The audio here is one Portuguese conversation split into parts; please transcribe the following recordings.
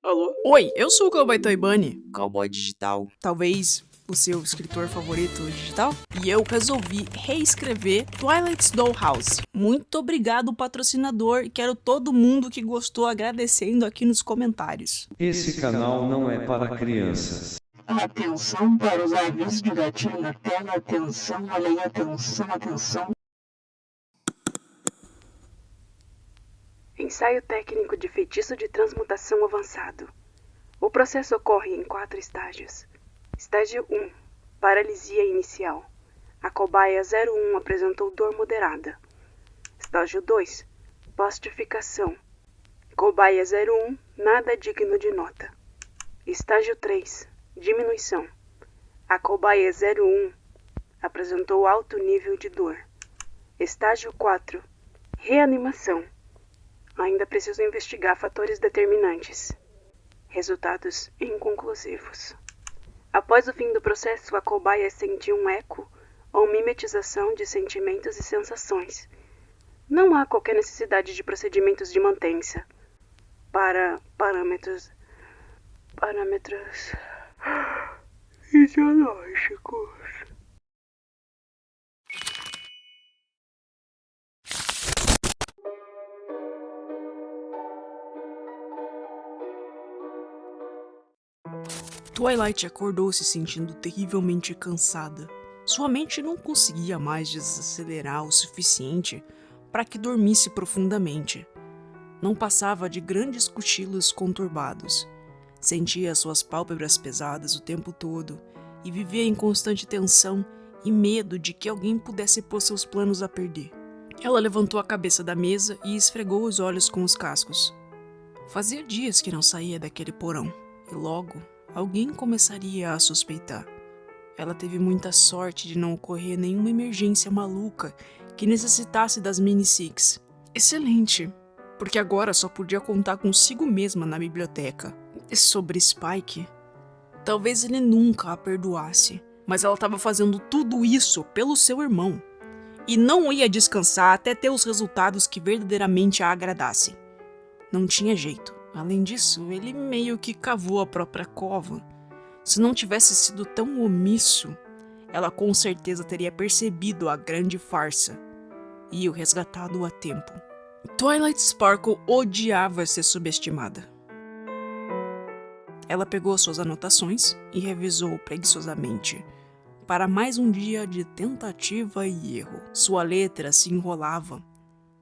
Alô? Oi, eu sou o Cowboy Toy Bunny, Cowboy digital. talvez o seu escritor favorito digital, e eu resolvi reescrever Twilight's Dollhouse. Muito obrigado, patrocinador, e quero todo mundo que gostou agradecendo aqui nos comentários. Esse canal não é para crianças. Atenção para os avisos de gatilho na tela. Atenção, olha aí, atenção, atenção. Ensaio técnico de feitiço de transmutação avançado. O processo ocorre em 4 estágios. Estágio 1. Paralisia inicial. A cobaia 01 apresentou dor moderada. Estágio 2. Plastificação. Cobaia 01, nada digno de nota. Estágio 3. Diminuição. A cobaia 01 apresentou alto nível de dor. Estágio 4. Reanimação. Ainda preciso investigar fatores determinantes. Resultados inconclusivos. Após o fim do processo, a cobaia sentiu um eco ou mimetização de sentimentos e sensações. Não há qualquer necessidade de procedimentos de mantença. Parâmetros fisiológicos. Twilight acordou se sentindo terrivelmente cansada. Sua mente não conseguia mais desacelerar o suficiente para que dormisse profundamente. Não passava de grandes cochilos conturbados. Sentia suas pálpebras pesadas o tempo todo e vivia em constante tensão e medo de que alguém pudesse pôr seus planos a perder. Ela levantou a cabeça da mesa e esfregou os olhos com os cascos. Fazia dias que não saía daquele porão, e logo alguém começaria a suspeitar. Ela teve muita sorte de não ocorrer nenhuma emergência maluca que necessitasse das Mini-Six. Excelente, porque agora só podia contar consigo mesma na biblioteca. E sobre Spike, talvez ele nunca a perdoasse, mas ela estava fazendo tudo isso pelo seu irmão, e não ia descansar até ter os resultados que verdadeiramente a agradassem. Não tinha jeito. Além disso, ele meio que cavou a própria cova. Se não tivesse sido tão omisso, ela com certeza teria percebido a grande farsa e o resgatado a tempo. Twilight Sparkle odiava ser subestimada. Ela pegou suas anotações e revisou preguiçosamente. Para mais um dia de tentativa e erro. Sua letra se enrolava,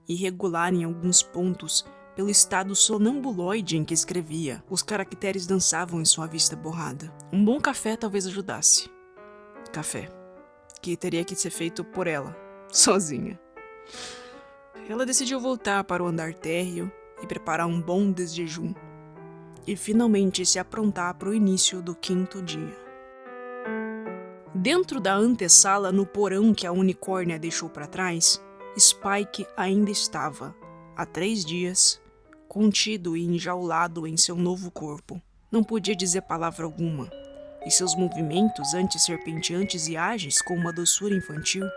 irregular em alguns pontos, pelo estado sonambuloide em que escrevia. Os caracteres dançavam em sua vista borrada. Um bom café talvez ajudasse. Café, que teria que ser feito por ela, sozinha. Ela decidiu voltar para o andar térreo e preparar um bom desjejum. E finalmente se aprontar para o início do 5º dia. Dentro da antessala, no porão que a unicórnia deixou para trás, Spike ainda estava, há 3 dias, contido e enjaulado em seu novo corpo. Não podia dizer palavra alguma, e seus movimentos, antes serpenteantes e ágeis com uma doçura infantil,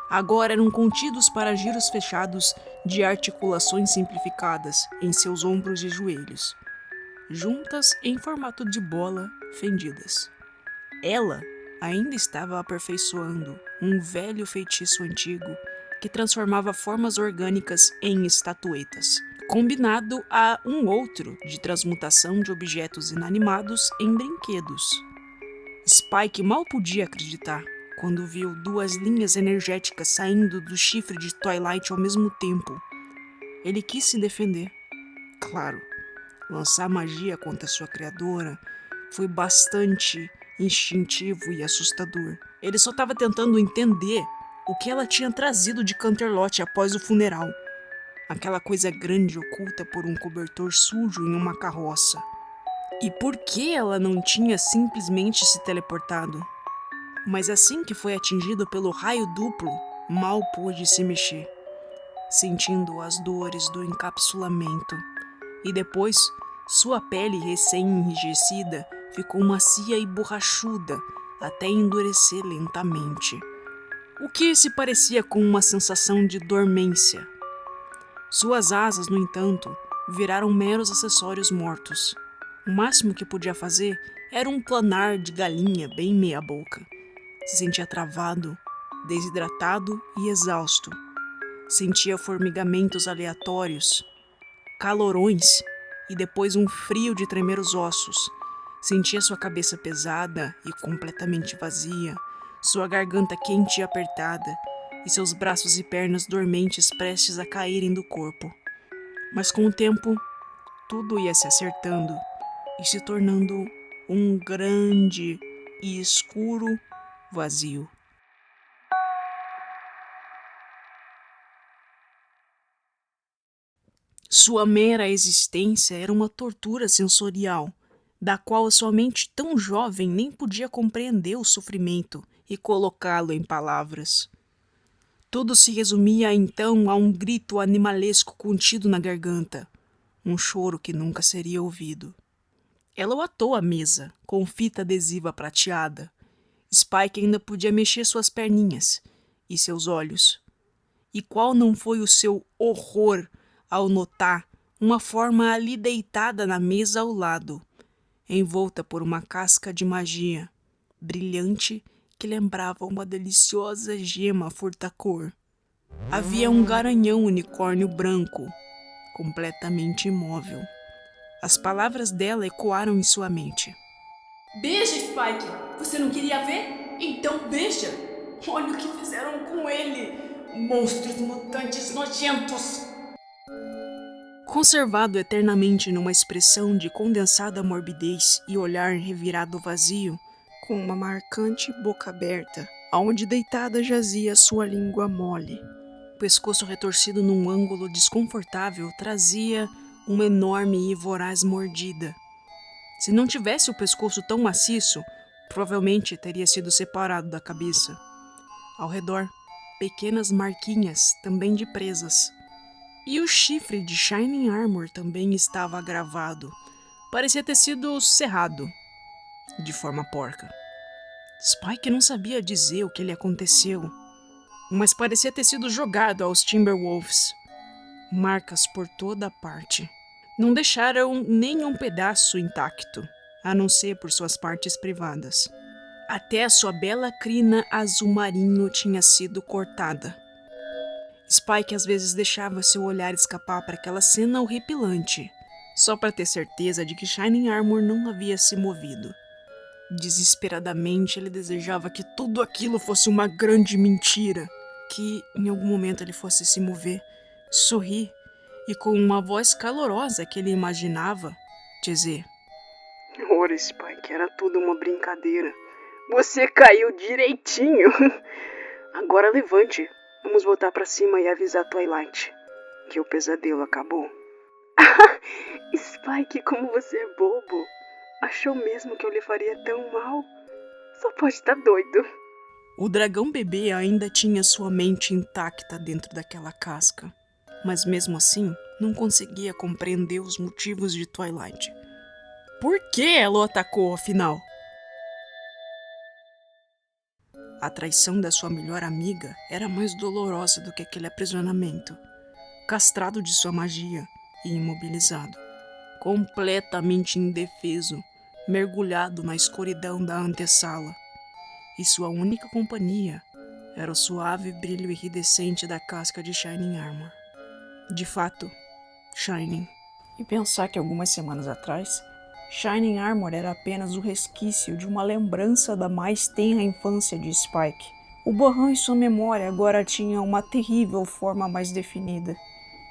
agora eram contidos para giros fechados de articulações simplificadas em seus ombros e joelhos, juntas em formato de bola, fendidas. Ela ainda estava aperfeiçoando um velho feitiço antigo que transformava formas orgânicas em estatuetas, combinado a um outro de transmutação de objetos inanimados em brinquedos. Spike mal podia acreditar quando viu 2 linhas energéticas saindo do chifre de Twilight ao mesmo tempo. Ele quis se defender. Claro, lançar magia contra sua criadora foi bastante instintivo e assustador. Ele só estava tentando entender o que ela tinha trazido de Canterlot após o funeral. Aquela coisa grande oculta por um cobertor sujo em uma carroça. E por que ela não tinha simplesmente se teleportado? Mas assim que foi atingido pelo raio duplo, mal pôde se mexer, sentindo as dores do encapsulamento. E depois, sua pele recém-enrijecida ficou macia e borrachuda até endurecer lentamente, o que se parecia com uma sensação de dormência. Suas asas, no entanto, viraram meros acessórios mortos. O máximo que podia fazer era um planar de galinha bem meia boca. Se sentia travado, desidratado e exausto. Sentia formigamentos aleatórios, calorões e depois um frio de tremer os ossos. Sentia sua cabeça pesada e completamente vazia, sua garganta quente e apertada, e seus braços e pernas dormentes prestes a caírem do corpo. Mas com o tempo, tudo ia se acertando e se tornando um grande e escuro vazio. Sua mera existência era uma tortura sensorial, da qual a sua mente tão jovem nem podia compreender o sofrimento e colocá-lo em palavras. Tudo se resumia então a um grito animalesco contido na garganta, um choro que nunca seria ouvido. Ela o atou à mesa, com fita adesiva prateada. Spike ainda podia mexer suas perninhas e seus olhos. E qual não foi o seu horror ao notar uma forma ali deitada na mesa ao lado, envolta por uma casca de magia, brilhante, que lembrava uma deliciosa gema furtacor. Havia um garanhão unicórnio branco, completamente imóvel. As palavras dela ecoaram em sua mente. Beija, Spike! Você não queria ver? Então beija! Olha o que fizeram com ele! Monstros mutantes nojentos! Conservado eternamente numa expressão de condensada morbidez e olhar revirado vazio, com uma marcante boca aberta, aonde deitada jazia sua língua mole. O pescoço retorcido num ângulo desconfortável trazia uma enorme e voraz mordida. Se não tivesse o pescoço tão maciço, provavelmente teria sido separado da cabeça. Ao redor, pequenas marquinhas, também de presas. E o chifre de Shining Armor também estava agravado. Parecia ter sido serrado, de forma porca. Spike não sabia dizer o que lhe aconteceu, mas parecia ter sido jogado aos Timberwolves. Marcas por toda parte. Não deixaram nenhum pedaço intacto, a não ser por suas partes privadas. Até a sua bela crina azul marinho tinha sido cortada. Spike às vezes deixava seu olhar escapar para aquela cena horripilante, só para ter certeza de que Shining Armor não havia se movido. Desesperadamente ele desejava que tudo aquilo fosse uma grande mentira, que em algum momento ele fosse se mover, sorrir e com uma voz calorosa que ele imaginava dizer: Ora, Spike, era tudo uma brincadeira. Você caiu direitinho. Agora levante. Vamos voltar pra cima e avisar Twilight que o pesadelo acabou. Spike, como você é bobo. Achou mesmo que eu lhe faria tão mal? Só pode estar doido. O dragão bebê ainda tinha sua mente intacta dentro daquela casca, mas mesmo assim não conseguia compreender os motivos de Twilight. Por que ela o atacou, afinal? A traição da sua melhor amiga era mais dolorosa do que aquele aprisionamento. Castrado de sua magia e imobilizado. Completamente indefeso, mergulhado na escuridão da antessala. E sua única companhia era o suave brilho iridescente da casca de Shining Armor. De fato, Shining. E pensar que algumas semanas atrás, Shining Armor era apenas o resquício de uma lembrança da mais tenra infância de Spike. O borrão em sua memória agora tinha uma terrível forma mais definida.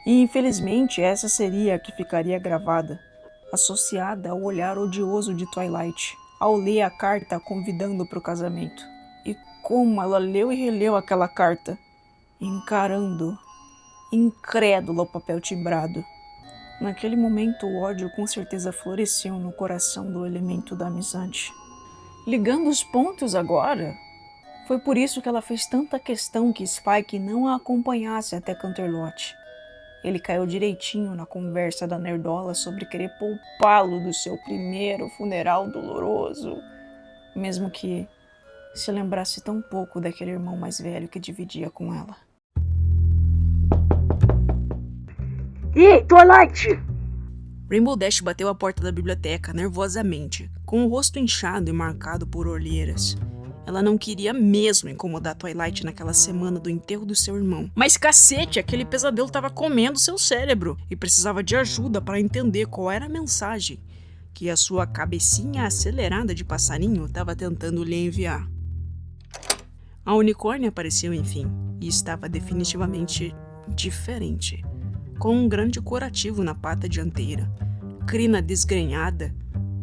E infelizmente essa seria a que ficaria gravada, associada ao olhar odioso de Twilight, ao ler a carta convidando para o casamento. E como ela leu e releu aquela carta, encarando, incrédula, o papel timbrado. Naquele momento, o ódio com certeza floresceu no coração do elemento da amizade. Ligando os pontos agora, foi por isso que ela fez tanta questão que Spike não a acompanhasse até Canterlot. Ele caiu direitinho na conversa da nerdola sobre querer poupá-lo do seu primeiro funeral doloroso, mesmo que se lembrasse tão pouco daquele irmão mais velho que dividia com ela. Ei, Twilight! Rainbow Dash bateu a porta da biblioteca nervosamente, com o rosto inchado e marcado por olheiras. Ela não queria mesmo incomodar Twilight naquela semana do enterro do seu irmão. Mas cacete, aquele pesadelo estava comendo seu cérebro e precisava de ajuda para entender qual era a mensagem que a sua cabecinha acelerada de passarinho estava tentando lhe enviar. A unicórnia apareceu enfim e estava definitivamente diferente, com um grande curativo na pata dianteira, crina desgrenhada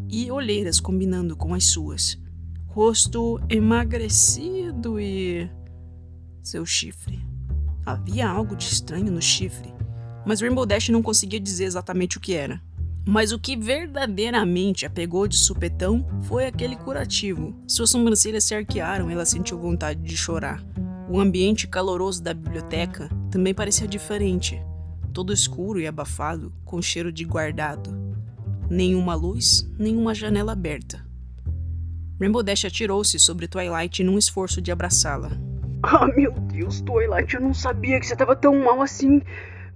e olheiras combinando com as suas. Rosto emagrecido e seu chifre. Havia algo de estranho no chifre, mas Rainbow Dash não conseguia dizer exatamente o que era. Mas o que verdadeiramente a pegou de supetão foi aquele curativo. Suas sobrancelhas se arquearam e ela sentiu vontade de chorar. O ambiente caloroso da biblioteca também parecia diferente, todo escuro e abafado, com cheiro de guardado. Nenhuma luz, nenhuma janela aberta. Rainbow Dash atirou-se sobre Twilight num esforço de abraçá-la. Ah, meu Deus, Twilight, eu não sabia que você tava tão mal assim.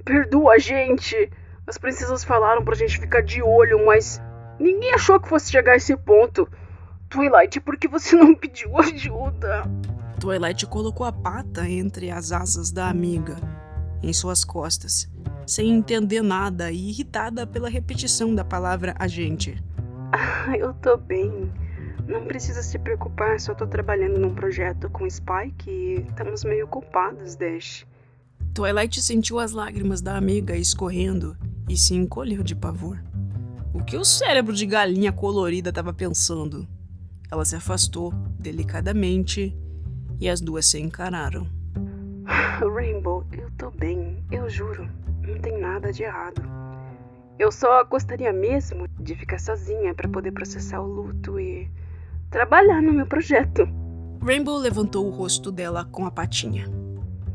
Perdoa a gente. As princesas falaram pra gente ficar de olho, mas ninguém achou que fosse chegar a esse ponto. Twilight, por que você não pediu ajuda? Twilight colocou a pata entre as asas da amiga, em suas costas, sem entender nada e irritada pela repetição da palavra agente. Ah, eu tô bem. Não precisa se preocupar, só tô trabalhando num projeto com Spike e estamos meio ocupados, Dash. Twilight sentiu as lágrimas da amiga escorrendo e se encolheu de pavor. O que o cérebro de galinha colorida estava pensando? Ela se afastou delicadamente e as duas se encararam. Rainbow, eu tô bem, eu juro. Não tem nada de errado. Eu só gostaria mesmo de ficar sozinha pra poder processar o luto e trabalhar no meu projeto. Rainbow levantou o rosto dela com a patinha.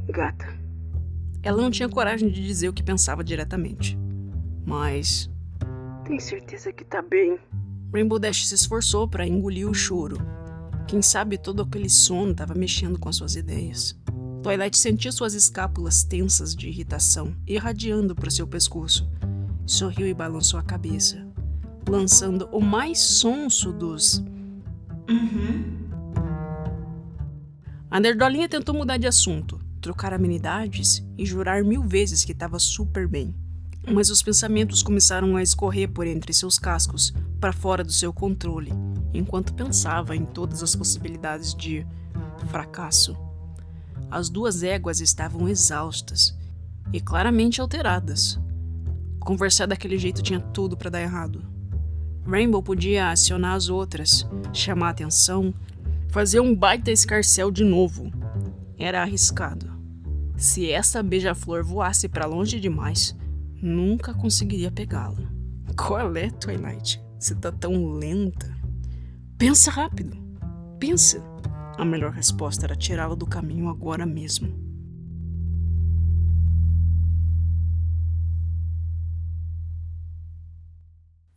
Gata. Ela não tinha coragem de dizer o que pensava diretamente. Mas Tem certeza que tá bem? Rainbow Dash se esforçou para engolir o choro. Quem sabe todo aquele sono estava mexendo com as suas ideias. Twilight sentiu suas escápulas tensas de irritação irradiando para seu pescoço. Sorriu e balançou a cabeça, lançando o mais sonso dos A nerdolinha tentou mudar de assunto, trocar amenidades e jurar 1000 vezes que estava super bem. Mas os pensamentos começaram a escorrer por entre seus cascos, para fora do seu controle, enquanto pensava em todas as possibilidades de fracasso. As duas éguas estavam exaustas e claramente alteradas. Conversar daquele jeito tinha tudo para dar errado. Rainbow podia acionar as outras, chamar atenção, fazer um baita escarcéu de novo. Era arriscado. Se essa beija-flor voasse para longe demais, nunca conseguiria pegá-la. Qual é, Twilight? Você tá tão lenta. Pensa rápido. Pensa. A melhor resposta era tirá-la do caminho agora mesmo.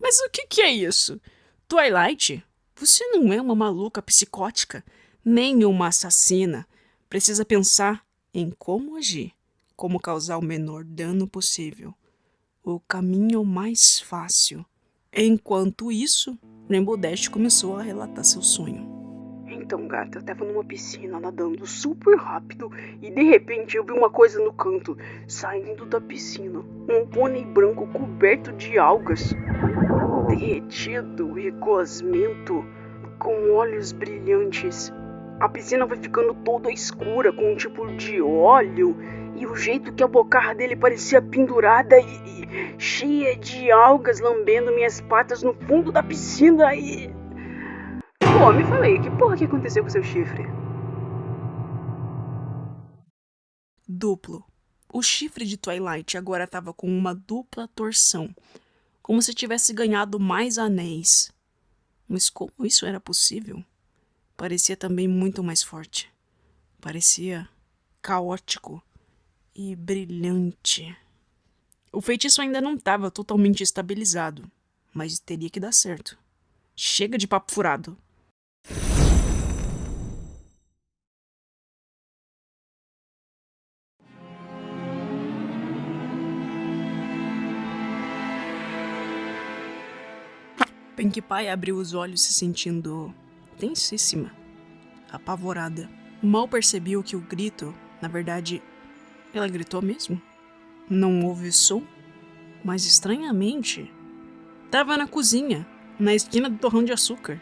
Mas o que é isso? Twilight, você não é uma maluca psicótica, nem uma assassina. Precisa pensar em como agir, como causar o menor dano possível. O caminho mais fácil. Enquanto isso, Rainbow Dash começou a relatar seu sonho. Então, gata, eu tava numa piscina nadando super rápido e de repente eu vi uma coisa no canto, saindo da piscina. Um pônei branco coberto de algas, derretido e gosmento, com olhos brilhantes. A piscina vai ficando toda escura, com um tipo de óleo, e o jeito que a bocarra dele parecia pendurada e cheia de algas lambendo minhas patas no fundo da piscina e... Pô, me falei, que porra que aconteceu com seu chifre? Duplo. O chifre de Twilight agora estava com uma dupla torção, como se tivesse ganhado mais anéis. Mas como isso era possível? Parecia também muito mais forte. Parecia caótico e brilhante. O feitiço ainda não estava totalmente estabilizado, mas teria que dar certo. Chega de papo furado. Pinkie Pie abriu os olhos se sentindo tensíssima, apavorada. Mal percebeu que o grito, na verdade, ela gritou mesmo. Não houve som, mas estranhamente, estava na cozinha, na esquina do torrão de açúcar.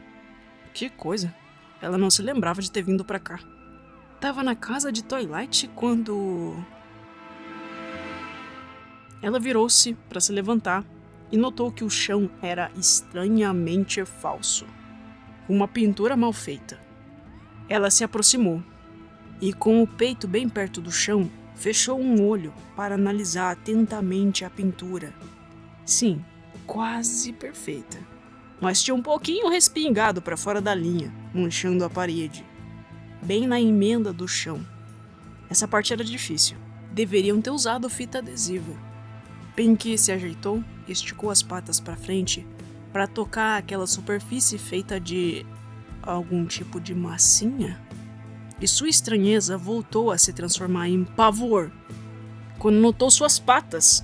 Que coisa, ela não se lembrava de ter vindo pra cá. Tava na casa de Twilight quando... Ela virou-se para se levantar e notou que o chão era estranhamente falso. Uma pintura mal feita. Ela se aproximou e, com o peito bem perto do chão, fechou um olho para analisar atentamente a pintura. Sim, quase perfeita, mas tinha um pouquinho respingado para fora da linha, manchando a parede, bem na emenda do chão. Essa parte era difícil. Deveriam ter usado fita adesiva. Pinkie se ajeitou e esticou as patas para frente para tocar aquela superfície feita de algum tipo de massinha. E sua estranheza voltou a se transformar em pavor quando notou suas patas.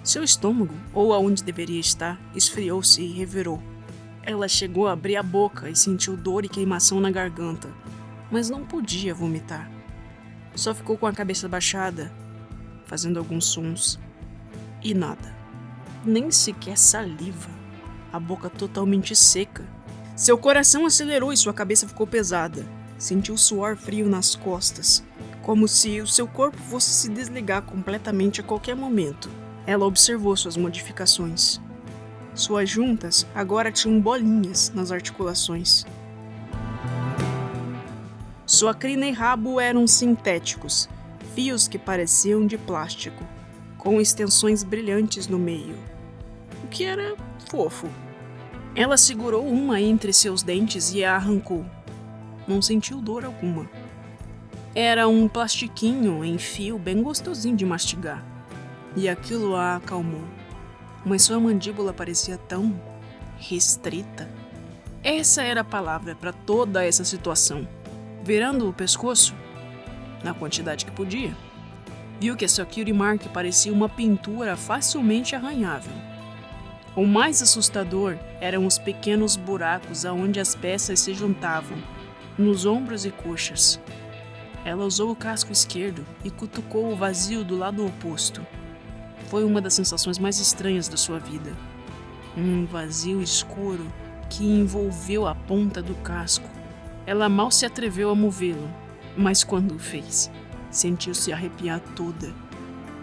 Seu estômago, ou aonde deveria estar, esfriou-se e revirou. Ela chegou a abrir a boca e sentiu dor e queimação na garganta, mas não podia vomitar. Só ficou com a cabeça baixada, fazendo alguns sons. E nada. Nem sequer saliva. A boca totalmente seca. Seu coração acelerou e sua cabeça ficou pesada. Sentiu suor frio nas costas, como se o seu corpo fosse se desligar completamente a qualquer momento. Ela observou suas modificações. Suas juntas agora tinham bolinhas nas articulações. Sua crina e rabo eram sintéticos, fios que pareciam de plástico, com extensões brilhantes no meio, o que era fofo. Ela segurou uma entre seus dentes e a arrancou. Não sentiu dor alguma. Era um plastiquinho em fio bem gostosinho de mastigar, e aquilo a acalmou. Mas sua mandíbula parecia tão restrita. Essa era a palavra para toda essa situação. Virando o pescoço, na quantidade que podia, viu que a sua cutie mark parecia uma pintura facilmente arranhável. O mais assustador eram os pequenos buracos aonde as peças se juntavam, nos ombros e coxas. Ela usou o casco esquerdo e cutucou o vazio do lado oposto. Foi uma das sensações mais estranhas da sua vida. Um vazio escuro que envolveu a ponta do casco. Ela mal se atreveu a movê-lo, mas quando o fez, sentiu-se arrepiar toda.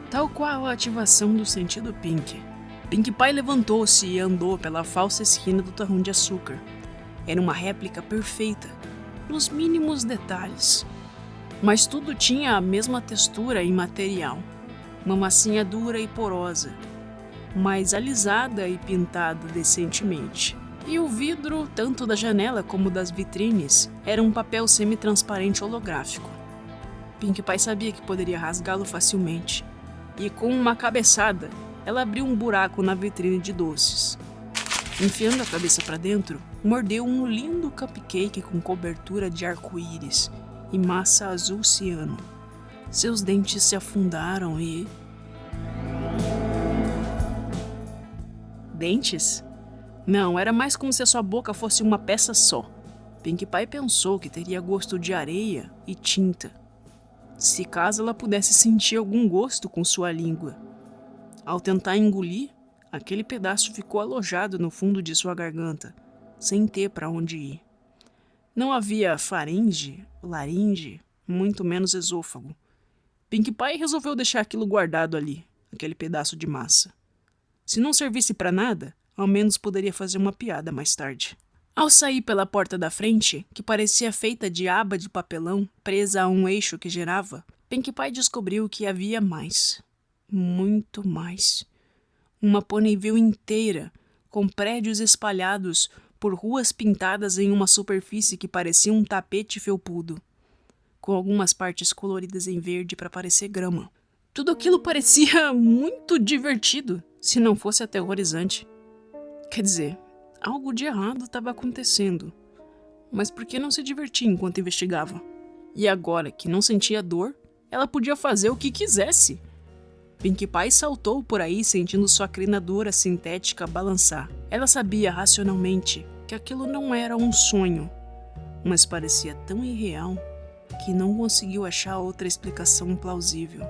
Tal qual a ativação do sentido Pink. Pinkie Pie levantou-se e andou pela falsa esquina do torrão de açúcar. Era uma réplica perfeita, nos mínimos detalhes. Mas tudo tinha a mesma textura e material. Uma massinha dura e porosa, mas alisada e pintada decentemente. E o vidro, tanto da janela como das vitrines, era um papel semi-transparente holográfico. Pinkie Pie sabia que poderia rasgá-lo facilmente, e com uma cabeçada, ela abriu um buraco na vitrine de doces. Enfiando a cabeça para dentro, mordeu um lindo cupcake com cobertura de arco-íris e massa azul ciano. Seus dentes se afundaram e... Dentes? Não, era mais como se a sua boca fosse uma peça só. Pinkie Pie pensou que teria gosto de areia e tinta, se caso ela pudesse sentir algum gosto com sua língua. Ao tentar engolir, aquele pedaço ficou alojado no fundo de sua garganta, sem ter para onde ir. Não havia faringe, laringe, muito menos esôfago. Pinkie Pie resolveu deixar aquilo guardado ali, aquele pedaço de massa. Se não servisse para nada, ao menos poderia fazer uma piada mais tarde. Ao sair pela porta da frente, que parecia feita de aba de papelão presa a um eixo que girava, Pinkie Pie descobriu que havia mais. Muito mais. Uma Ponyville inteira, com prédios espalhados por ruas pintadas em uma superfície que parecia um tapete felpudo, com algumas partes coloridas em verde para parecer grama. Tudo aquilo parecia muito divertido, se não fosse aterrorizante. Quer dizer, algo de errado estava acontecendo, mas por que não se divertir enquanto investigava? E agora que não sentia dor, ela podia fazer o que quisesse. Pinkie Pie saltou por aí sentindo sua crina dura sintética balançar. Ela sabia racionalmente que aquilo não era um sonho, mas parecia tão irreal que não conseguiu achar outra explicação plausível.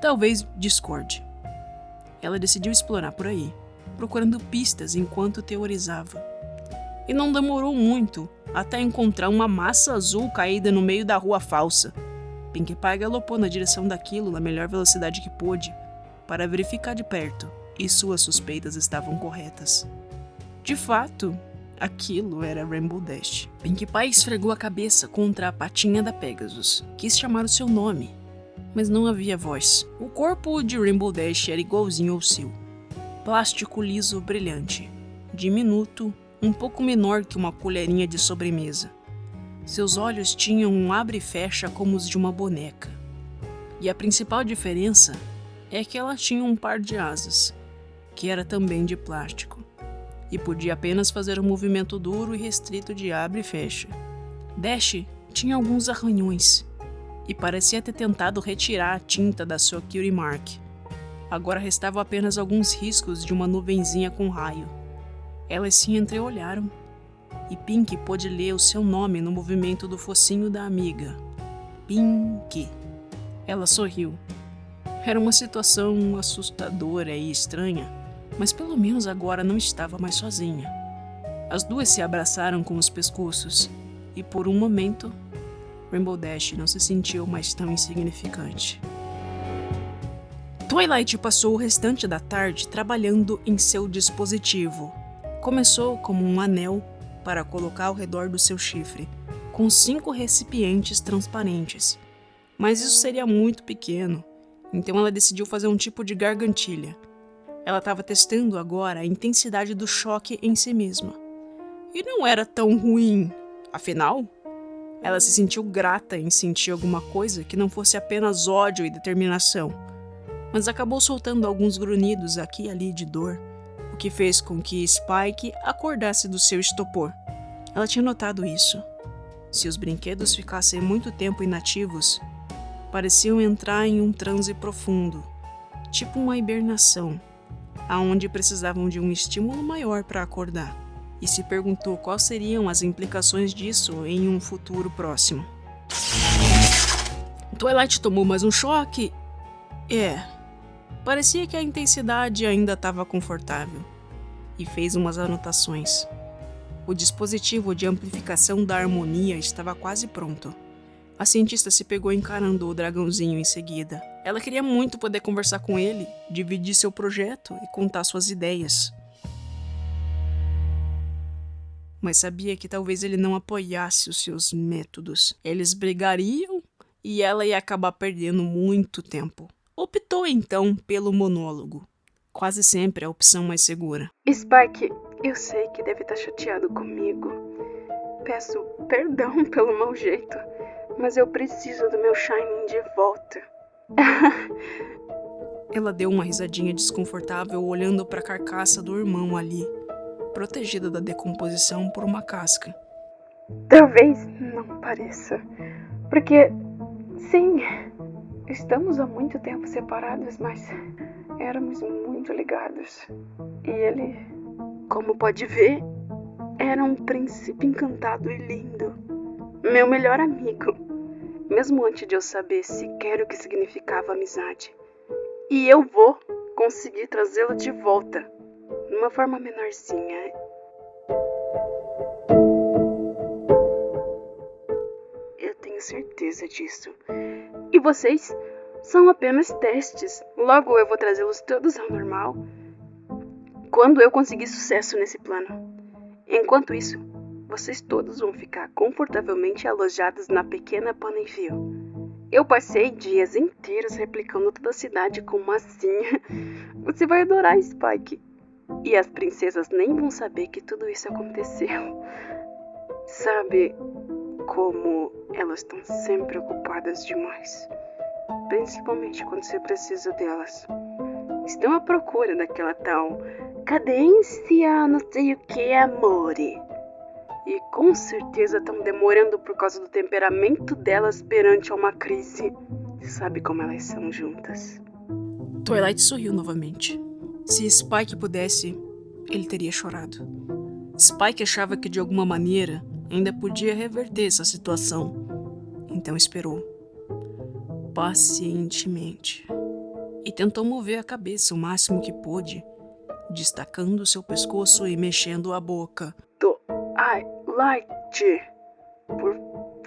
Talvez discorde. Ela decidiu explorar por aí, procurando pistas enquanto teorizava. E não demorou muito até encontrar uma massa azul caída no meio da rua falsa. Pinkie Pie galopou na direção daquilo na melhor velocidade que pôde, para verificar de perto, e suas suspeitas estavam corretas. De fato, aquilo era Rainbow Dash. Pinkie Pie esfregou a cabeça contra a patinha da Pegasus. Quis chamar o seu nome, mas não havia voz. O corpo de Rainbow Dash era igualzinho ao seu. Plástico liso brilhante, diminuto, um pouco menor que uma colherinha de sobremesa. Seus olhos tinham um abre e fecha como os de uma boneca. E a principal diferença é que ela tinha um par de asas, que era também de plástico, e podia apenas fazer um movimento duro e restrito de abre e fecha. Dash tinha alguns arranhões, e parecia ter tentado retirar a tinta da sua Cutie Mark. Agora restavam apenas alguns riscos de uma nuvenzinha com raio. Elas se entreolharam, e Pinkie pôde ler o seu nome no movimento do focinho da amiga. Pinkie. Ela sorriu. Era uma situação assustadora e estranha, mas pelo menos agora não estava mais sozinha. As duas se abraçaram com os pescoços, e por um momento, Rainbow Dash não se sentiu mais tão insignificante. Twilight passou o restante da tarde trabalhando em seu dispositivo. Começou como um anel para colocar ao redor do seu chifre, com 5 recipientes transparentes. Mas isso seria muito pequeno, então ela decidiu fazer um tipo de gargantilha. Ela estava testando agora a intensidade do choque em si mesma. E não era tão ruim. Afinal, ela se sentiu grata em sentir alguma coisa que não fosse apenas ódio e determinação. Mas acabou soltando alguns grunhidos aqui e ali de dor, o que fez com que Spike acordasse do seu estupor. Ela tinha notado isso. Se os brinquedos ficassem muito tempo inativos, pareciam entrar em um transe profundo, tipo uma hibernação, aonde precisavam de um estímulo maior para acordar, e se perguntou quais seriam as implicações disso em um futuro próximo. Twilight tomou mais um choque. Parecia que a intensidade ainda estava confortável, e fez umas anotações. O dispositivo de amplificação da harmonia estava quase pronto. A cientista se pegou encarando o dragãozinho em seguida. Ela queria muito poder conversar com ele, dividir seu projeto e contar suas ideias. Mas sabia que talvez ele não apoiasse os seus métodos. Eles brigariam e ela ia acabar perdendo muito tempo. Optou então pelo monólogo. Quase sempre a opção mais segura. Spike, eu sei que deve estar chateado comigo. Peço perdão pelo mau jeito, mas eu preciso do meu Shining de volta. Ela deu uma risadinha desconfortável olhando para a carcaça do irmão ali, protegida da decomposição por uma casca. Talvez não pareça, porque, sim, estamos há muito tempo separados, mas éramos muito ligados. E ele, como pode ver, era um príncipe encantado e lindo. Meu melhor amigo, mesmo antes de eu saber sequer o que significava amizade. E eu vou conseguir trazê-lo de volta, numa forma menorzinha. Eu tenho certeza disso. E vocês são apenas testes. Logo eu vou trazê-los todos ao normal quando eu conseguir sucesso nesse plano. Enquanto isso, vocês todos vão ficar confortavelmente alojados na pequena Ponyville. Eu passei dias inteiros replicando toda a cidade com massinha. Você vai adorar, Spike. E as princesas nem vão saber que tudo isso aconteceu. Sabe como elas estão sempre ocupadas demais? Principalmente quando você precisa delas. Estão à procura daquela tal cadência, não sei o que, amore. E com certeza estão demorando por causa do temperamento delas perante a uma crise. Sabe como elas são juntas. Twilight sorriu novamente. Se Spike pudesse, ele teria chorado. Spike achava que de alguma maneira ainda podia reverter essa situação. Então esperou. Pacientemente. E tentou mover a cabeça o máximo que pôde, destacando seu pescoço e mexendo a boca. Twilight, por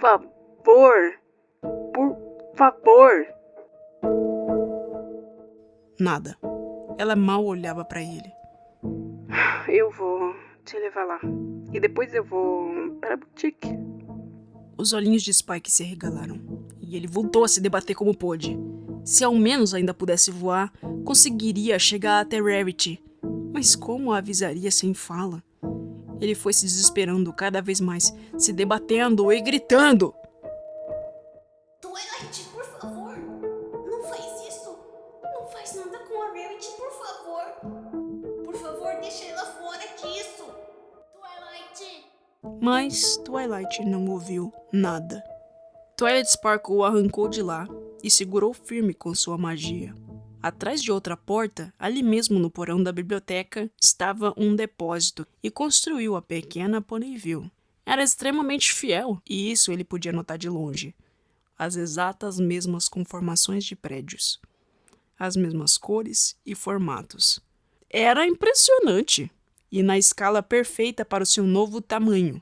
favor, por favor. Nada. Ela mal olhava pra ele. Eu vou te levar lá. E depois eu vou para a boutique. Os olhinhos de Spike se arregalaram, e ele voltou a se debater como pôde. Se ao menos ainda pudesse voar, conseguiria chegar até Rarity. Mas como a avisaria sem fala? Ele foi se desesperando cada vez mais, se debatendo e gritando. Twilight, por favor, não faz isso. Não faz nada com a Rarity, por favor. Por favor, deixa ela fora disso. Twilight. Mas Twilight não ouviu nada. Twilight Sparkle arrancou de lá e segurou firme com sua magia. Atrás de outra porta, ali mesmo no porão da biblioteca, estava um depósito e construiu a pequena Ponyville. Era extremamente fiel, e isso ele podia notar de longe. As exatas mesmas conformações de prédios. As mesmas cores e formatos. Era impressionante, e na escala perfeita para o seu novo tamanho.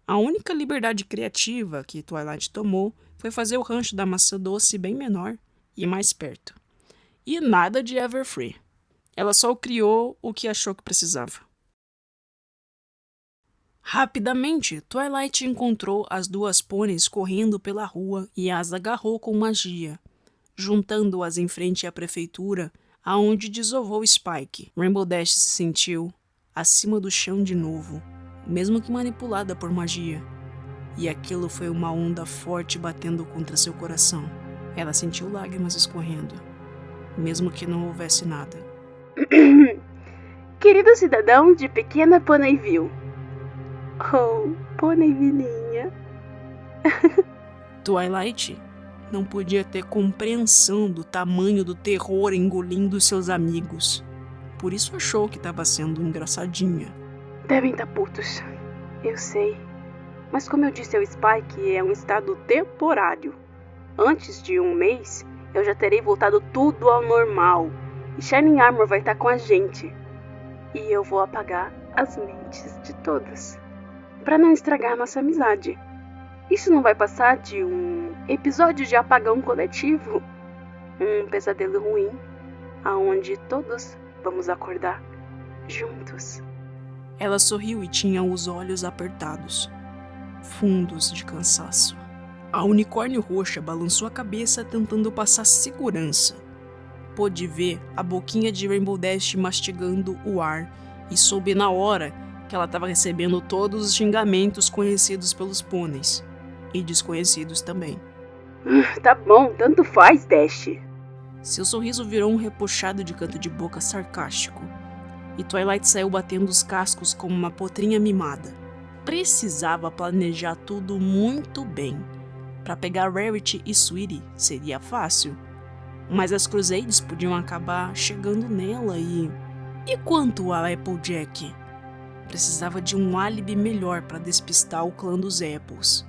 A única liberdade criativa que Twilight tomou foi fazer o rancho da maçã doce bem menor e mais perto. E nada de Everfree. Ela só criou o que achou que precisava. Rapidamente, Twilight encontrou as duas pôneis correndo pela rua e as agarrou com magia, juntando-as em frente à prefeitura, aonde desovou Spike. Rainbow Dash se sentiu acima do chão de novo, mesmo que manipulada por magia. E aquilo foi uma onda forte batendo contra seu coração. Ela sentiu lágrimas escorrendo, mesmo que não houvesse nada. Querido cidadão de pequena Ponyville. Oh, Ponyvillinha. Twilight não podia ter compreensão do tamanho do terror engolindo seus amigos. Por isso achou que estava sendo engraçadinha. Devem estar putos. Eu sei. Mas como eu disse ao Spike, é um estado temporário. Antes de um mês, eu já terei voltado tudo ao normal. E Shining Armor vai estar com a gente. E eu vou apagar as mentes de todas. Para não estragar nossa amizade. Isso não vai passar de um episódio de apagão coletivo. Um pesadelo ruim, aonde todos vamos acordar juntos. Ela sorriu e tinha os olhos apertados, fundos de cansaço. A unicórnio roxa balançou a cabeça tentando passar segurança. Pôde ver a boquinha de Rainbow Dash mastigando o ar e soube na hora que ela estava recebendo todos os xingamentos conhecidos pelos pôneis. E desconhecidos também. Tá bom, tanto faz, Dash. Seu sorriso virou um repuxado de canto de boca sarcástico. E Twilight saiu batendo os cascos como uma potrinha mimada. Precisava planejar tudo muito bem. Para pegar Rarity e Sweetie seria fácil. Mas as Crusades podiam acabar chegando nela e... E quanto a Applejack? Precisava de um álibi melhor para despistar o clã dos Apples.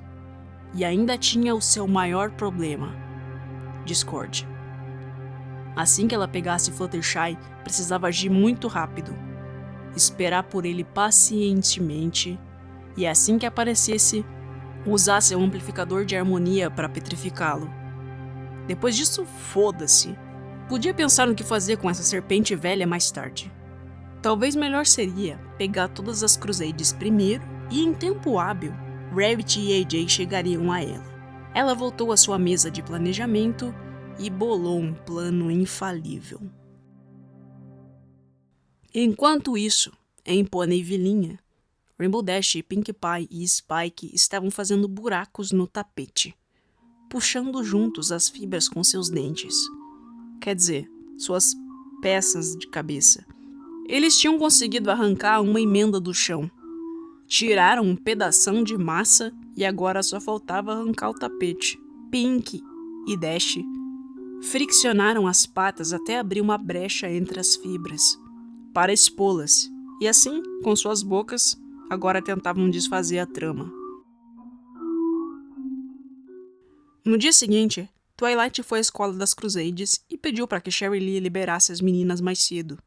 E ainda tinha o seu maior problema: Discord. Assim que ela pegasse Fluttershy, precisava agir muito rápido. Esperar por ele pacientemente e assim que aparecesse, usar seu amplificador de harmonia para petrificá-lo. Depois disso, foda-se. Podia pensar no que fazer com essa serpente velha mais tarde. Talvez melhor seria pegar todas as Crusades primeiro e, em tempo hábil, Rarity e AJ chegariam a ela. Ela voltou à sua mesa de planejamento e bolou um plano infalível. Enquanto isso, em Ponyvillinha, Rainbow Dash, Pinkie Pie e Spike estavam fazendo buracos no tapete, puxando juntos as fibras com seus dentes. Quer dizer, suas peças de cabeça. Eles tinham conseguido arrancar uma emenda do chão. Tiraram um pedação de massa e agora só faltava arrancar o tapete. Pink e Dash Friccionaram as patas até abrir uma brecha entre as fibras, para expô-las, e assim, com suas bocas, agora tentavam desfazer a trama. No dia seguinte, Twilight foi à escola das Crusades e pediu para que Sherry Lee liberasse as meninas mais cedo.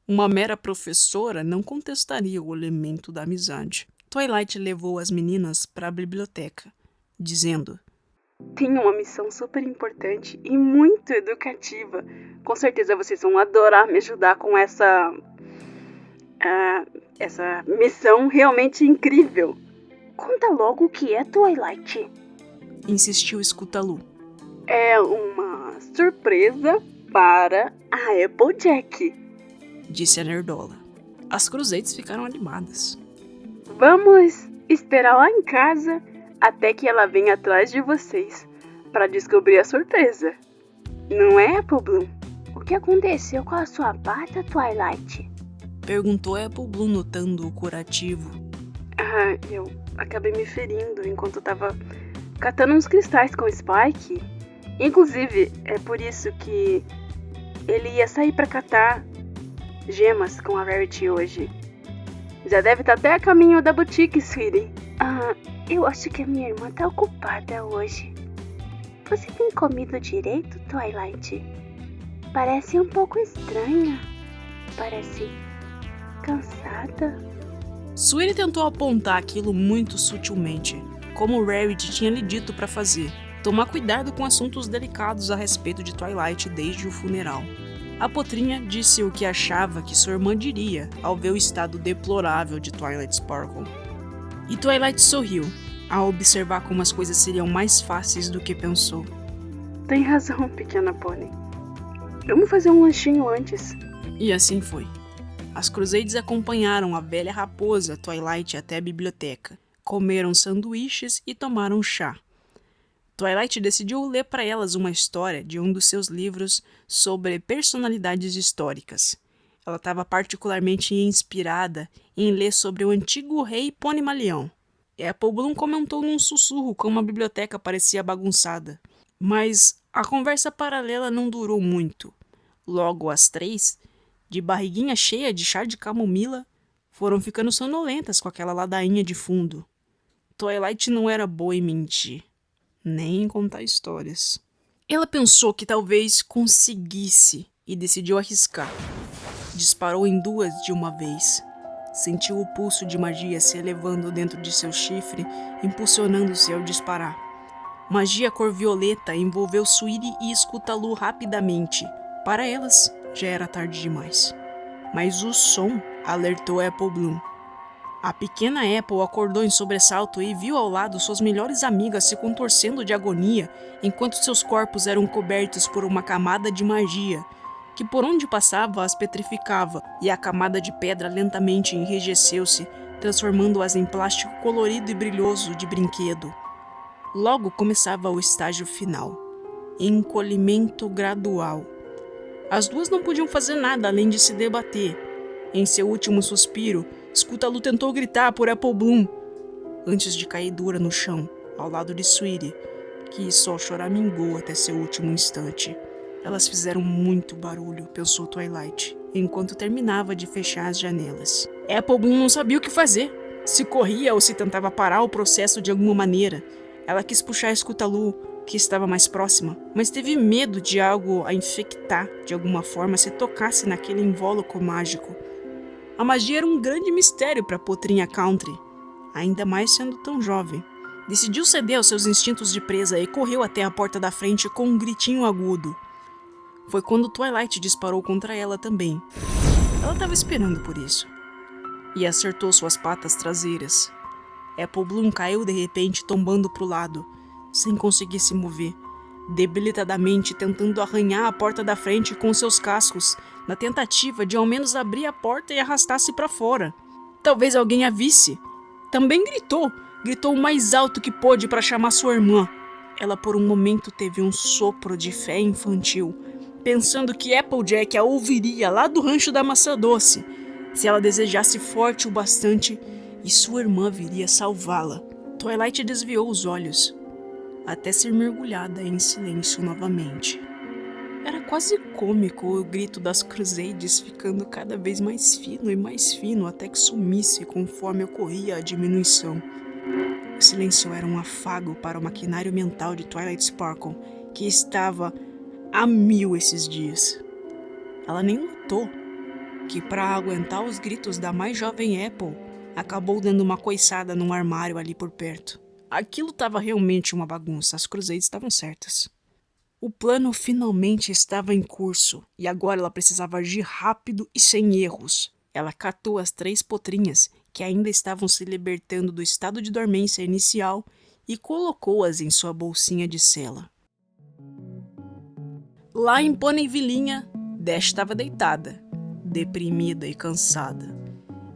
Uma mera professora não contestaria o elemento da amizade. Twilight levou as meninas para a biblioteca, dizendo: Tenho uma missão super importante e muito educativa. Com certeza vocês vão adorar me ajudar com essa missão realmente incrível. Conta logo o que é Twilight. Insistiu Scootaloo. É uma surpresa para a Applejack, disse a nerdola. As Crusades ficaram animadas. Vamos esperar lá em casa até que ela venha atrás de vocês para descobrir a surpresa. Não é, Apple Bloom? O que aconteceu com a sua pata, Twilight? Perguntou Apple Bloom notando o curativo. Eu acabei me ferindo enquanto estava catando uns cristais com o Spike. Inclusive, é por isso que ele ia sair para catar gemas com a Rarity hoje. Já deve estar até a caminho da boutique, Sweetie. Eu acho que a minha irmã tá ocupada hoje. Você tem comido direito, Twilight? Parece um pouco estranha. Parece cansada. Sweetie tentou apontar aquilo muito sutilmente, como Rarity tinha lhe dito para fazer. Tomar cuidado com assuntos delicados a respeito de Twilight desde o funeral. A potrinha disse o que achava que sua irmã diria ao ver o estado deplorável de Twilight Sparkle. E Twilight sorriu, ao observar como as coisas seriam mais fáceis do que pensou. Tem razão, pequena Pony. Vamos fazer um lanchinho antes. E assim foi. As Crusades acompanharam a velha raposa Twilight até a biblioteca. Comeram sanduíches e tomaram chá. Twilight decidiu ler para elas uma história de um dos seus livros sobre personalidades históricas. Ela estava particularmente inspirada em ler sobre o antigo rei Pônimalião. Apple Bloom comentou num sussurro como a biblioteca parecia bagunçada. Mas a conversa paralela não durou muito. Logo as 3, de barriguinha cheia de chá de camomila, foram ficando sonolentas com aquela ladainha de fundo. Twilight não era boa em mentir, nem em contar histórias. Ela pensou que talvez conseguisse e decidiu arriscar. Disparou em 2 de uma vez. Sentiu o pulso de magia se elevando dentro de seu chifre, impulsionando-se ao disparar. Magia cor violeta envolveu Sweetie e Scootaloo rapidamente. Para elas, já era tarde demais. Mas o som alertou Apple Bloom. A pequena Apple acordou em sobressalto e viu ao lado suas melhores amigas se contorcendo de agonia, enquanto seus corpos eram cobertos por uma camada de magia, que por onde passava as petrificava, e a camada de pedra lentamente enrijeceu-se, transformando-as em plástico colorido e brilhoso de brinquedo. Logo começava o estágio final, encolhimento gradual. As duas não podiam fazer nada além de se debater. Em seu último suspiro, Scootaloo tentou gritar por Apple Bloom, antes de cair dura no chão, ao lado de Sweetie, que só choramingou até seu último instante. Elas fizeram muito barulho, pensou Twilight, enquanto terminava de fechar as janelas. Apple Bloom não sabia o que fazer, se corria ou se tentava parar o processo de alguma maneira. Ela quis puxar Scootaloo, que estava mais próxima, mas teve medo de algo a infectar de alguma forma se tocasse naquele invólucro mágico. A magia era um grande mistério para a potrinha Country, ainda mais sendo tão jovem. Decidiu ceder aos seus instintos de presa e correu até a porta da frente com um gritinho agudo. Foi quando Twilight disparou contra ela também. Ela estava esperando por isso. E acertou suas patas traseiras. Apple Bloom caiu de repente, tombando para o lado, sem conseguir se mover, debilitadamente tentando arranhar a porta da frente com seus cascos, na tentativa de ao menos abrir a porta e arrastar-se para fora. Talvez alguém a visse. Também gritou o mais alto que pôde para chamar sua irmã. Ela por um momento teve um sopro de fé infantil, pensando que Applejack a ouviria lá do rancho da maçã doce, se ela desejasse forte o bastante, e sua irmã viria salvá-la. Twilight desviou os olhos, até ser mergulhada em silêncio novamente. quase cômico o grito das Crusades ficando cada vez mais fino e mais fino até que sumisse conforme ocorria a diminuição. O silêncio era um afago para o maquinário mental de Twilight Sparkle, que estava a 1000 esses dias. Ela nem notou que, para aguentar os gritos da mais jovem Apple, acabou dando uma coiçada num armário ali por perto. Aquilo estava realmente uma bagunça, as Crusades estavam certas. O plano finalmente estava em curso, e agora ela precisava agir rápido e sem erros. Ela catou as 3 potrinhas, que ainda estavam se libertando do estado de dormência inicial, e colocou-as em sua bolsinha de cela. Lá em Ponyvillinha, Dash estava deitada, deprimida e cansada.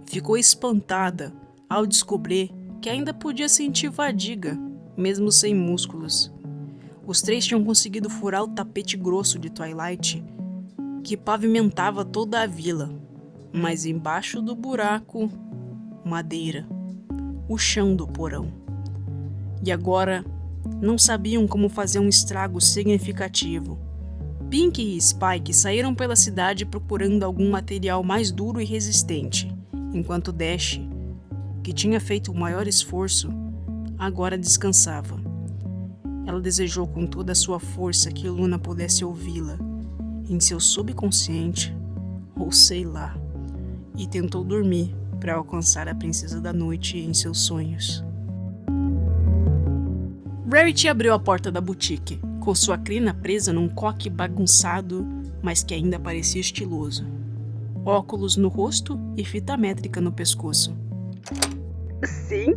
Ficou espantada ao descobrir que ainda podia sentir fadiga, mesmo sem músculos. Os 3 tinham conseguido furar o tapete grosso de Twilight, que pavimentava toda a vila, mas embaixo do buraco, madeira, o chão do porão. E agora não sabiam como fazer um estrago significativo. Pink e Spike saíram pela cidade procurando algum material mais duro e resistente, enquanto Dash, que tinha feito o maior esforço, agora descansava. Ela desejou com toda a sua força que Luna pudesse ouvi-la, em seu subconsciente, ou sei lá, e tentou dormir para alcançar a Princesa da Noite em seus sonhos. Rarity abriu a porta da boutique, com sua crina presa num coque bagunçado, mas que ainda parecia estiloso. Óculos no rosto e fita métrica no pescoço. Sim?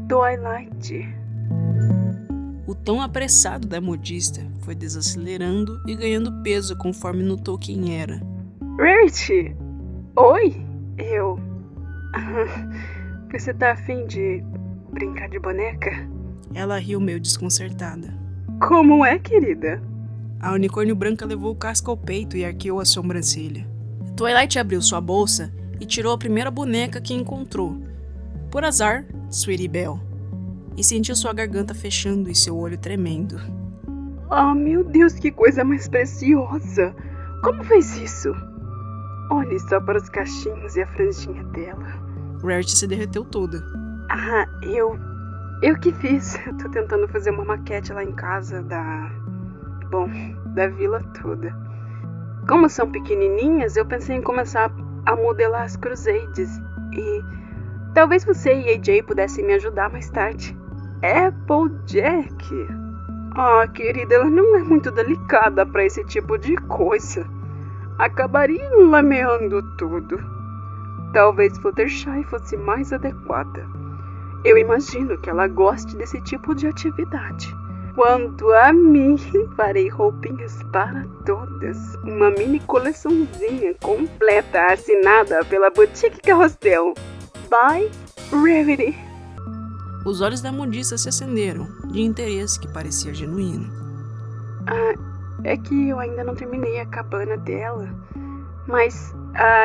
Twilight. O tom apressado da modista foi desacelerando e ganhando peso conforme notou quem era. Rarity! Oi? Você tá afim de brincar de boneca? Ela riu meio desconcertada. Como é, querida? A unicórnio branca levou o casco ao peito e arqueou a sobrancelha. Twilight abriu sua bolsa e tirou a primeira boneca que encontrou. Por azar, Sweetie Belle. E sentiu sua garganta fechando e seu olho tremendo. Oh, meu Deus, que coisa mais preciosa! Como fez isso? Olhe só para os cachinhos e a franjinha dela. Rarity se derreteu toda. Eu que fiz. Eu tô tentando fazer uma maquete lá em casa da vila toda. Como são pequenininhas, eu pensei em começar a modelar as Crusades. E talvez você e AJ pudessem me ajudar mais tarde. Applejack? Querida, ela não é muito delicada para esse tipo de coisa. Acabaria lameando tudo. Talvez Fluttershy fosse mais adequada. Eu imagino que ela goste desse tipo de atividade. Quanto a mim, farei roupinhas para todas. Uma mini coleçãozinha completa assinada pela Boutique Carrossel. By Rarity. Os olhos da modista se acenderam, de interesse que parecia genuíno. É que eu ainda não terminei a cabana dela. Mas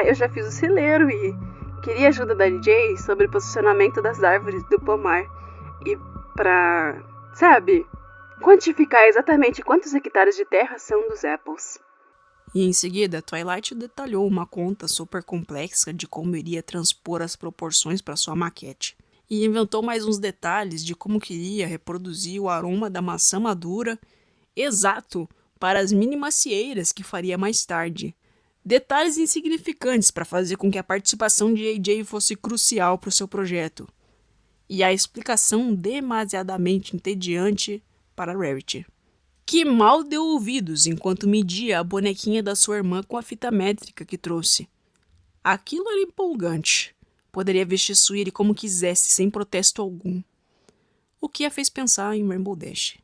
eu já fiz o celeiro e queria ajuda da DJ sobre o posicionamento das árvores do pomar. E pra, quantificar exatamente quantos hectares de terra são dos Apples. E em seguida, Twilight detalhou uma conta super complexa de como iria transpor as proporções para sua maquete. E inventou mais uns detalhes de como queria reproduzir o aroma da maçã madura exato para as mini macieiras que faria mais tarde. Detalhes insignificantes para fazer com que a participação de AJ fosse crucial para o seu projeto. E a explicação demasiadamente entediante para Rarity, que mal deu ouvidos enquanto media a bonequinha da sua irmã com a fita métrica que trouxe. Aquilo era empolgante. Poderia vestir Sweetie como quisesse, sem protesto algum. O que a fez pensar em Rainbow Dash.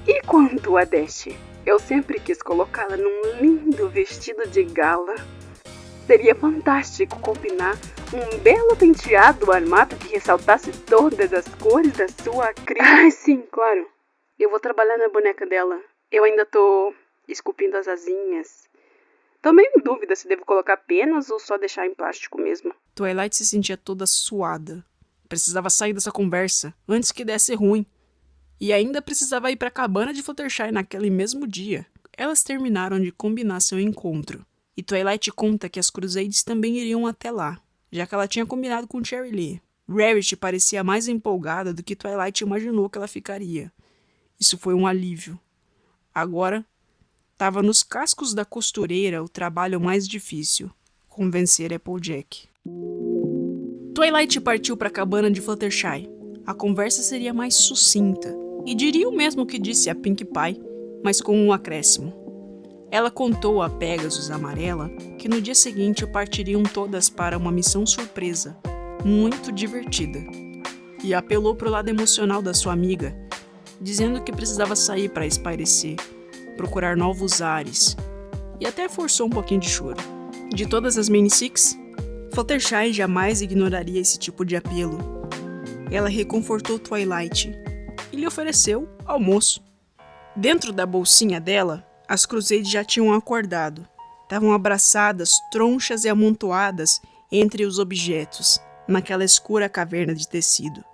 E quanto a Dash? Eu sempre quis colocá-la num lindo vestido de gala. Seria fantástico combinar um belo penteado armado que ressaltasse todas as cores da sua crina. Sim, claro. Eu vou trabalhar na boneca dela. Eu ainda tô esculpindo as asinhas. Tô meio em dúvida se devo colocar penas ou só deixar em plástico mesmo. Twilight se sentia toda suada. Precisava sair dessa conversa antes que desse ruim. E ainda precisava ir para a cabana de Fluttershy naquele mesmo dia. Elas terminaram de combinar seu encontro. E Twilight conta que as Crusades também iriam até lá, já que ela tinha combinado com Cherry Lee. Rarity parecia mais empolgada do que Twilight imaginou que ela ficaria. Isso foi um alívio. Agora, estava nos cascos da costureira o trabalho mais difícil, convencer Applejack. Twilight partiu para a cabana de Fluttershy. A conversa seria mais sucinta, e diria o mesmo que disse a Pinkie Pie, mas com um acréscimo. Ela contou a Pegasus Amarela que no dia seguinte partiriam todas para uma missão surpresa, muito divertida, e apelou para o lado emocional da sua amiga, dizendo que precisava sair para espairecer, procurar novos ares, e até forçou um pouquinho de choro. De todas as Mini Six, Fluttershy jamais ignoraria esse tipo de apelo. Ela reconfortou Twilight e lhe ofereceu almoço. Dentro da bolsinha dela, as Crusades já tinham acordado. Estavam abraçadas, tronchas e amontoadas entre os objetos, naquela escura caverna de tecido.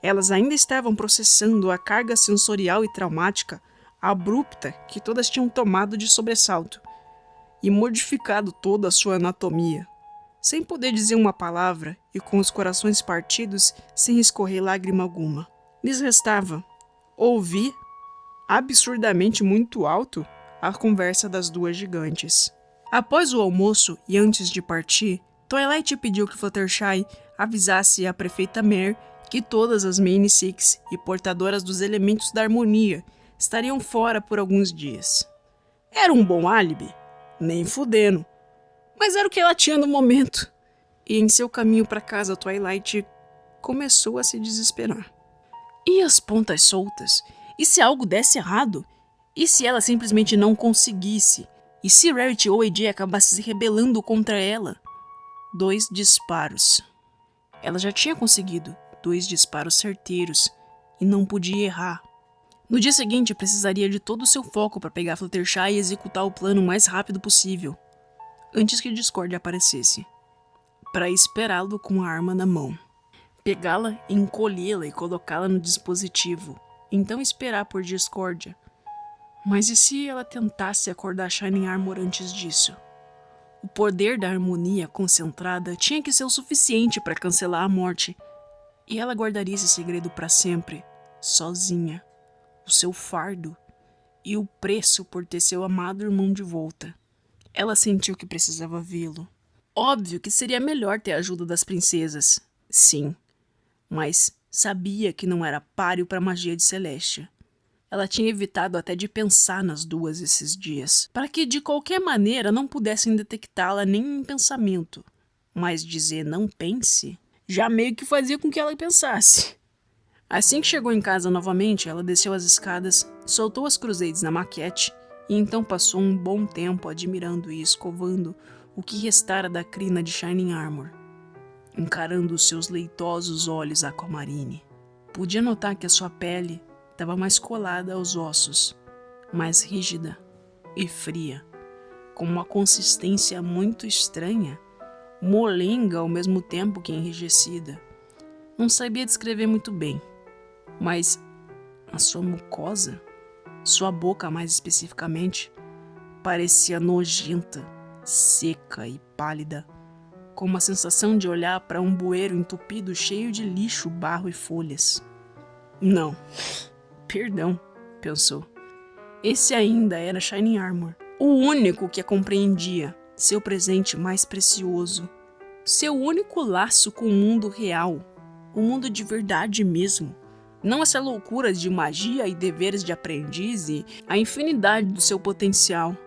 Elas ainda estavam processando a carga sensorial e traumática abrupta que todas tinham tomado de sobressalto e modificado toda a sua anatomia. Sem poder dizer uma palavra e com os corações partidos sem escorrer lágrima alguma. Lhes restava ouvir, absurdamente muito alto, a conversa das duas gigantes. Após o almoço e antes de partir, Twilight pediu que Fluttershy avisasse a prefeita Mare que todas as Mini Six e portadoras dos elementos da harmonia estariam fora por alguns dias. Era um bom álibi? Nem fudendo. Mas era o que ela tinha no momento. E em seu caminho para casa, Twilight começou a se desesperar. E as pontas soltas? E se algo desse errado? E se ela simplesmente não conseguisse? E se Rarity ou AJ acabasse se rebelando contra ela? 2 disparos. Ela já tinha conseguido 2 disparos certeiros e não podia errar. No dia seguinte, precisaria de todo o seu foco para pegar Fluttershy e executar o plano o mais rápido possível, antes que Discord aparecesse, para esperá-lo com a arma na mão. Pegá-la, encolhê-la e colocá-la no dispositivo, então esperar por discórdia. Mas e se ela tentasse acordar Shining Armor antes disso? O poder da harmonia concentrada tinha que ser o suficiente para cancelar a morte, e ela guardaria esse segredo para sempre, sozinha. O seu fardo e o preço por ter seu amado irmão de volta. Ela sentiu que precisava vê-lo. Óbvio que seria melhor ter a ajuda das princesas, sim, mas sabia que não era páreo para a magia de Celestia. Ela tinha evitado até de pensar nas duas esses dias, para que de qualquer maneira não pudessem detectá-la nem em pensamento. Mas dizer não pense já meio que fazia com que ela pensasse. Assim que chegou em casa novamente, ela desceu as escadas, soltou as Crusades na maquete e então passou um bom tempo admirando e escovando o que restara da crina de Shining Armor, encarando os seus leitosos olhos aquamarine. Podia notar que a sua pele estava mais colada aos ossos, mais rígida e fria, com uma consistência muito estranha, molenga ao mesmo tempo que enrijecida. Não sabia descrever muito bem, mas a sua mucosa, sua boca mais especificamente, parecia nojenta, seca e pálida, com uma sensação de olhar para um bueiro entupido cheio de lixo, barro e folhas. Não, perdão, pensou. Esse ainda era Shining Armor, o único que a compreendia, seu presente mais precioso, seu único laço com o mundo real, o mundo de verdade mesmo. Não essa loucura de magia e deveres de aprendiz e a infinidade do seu potencial.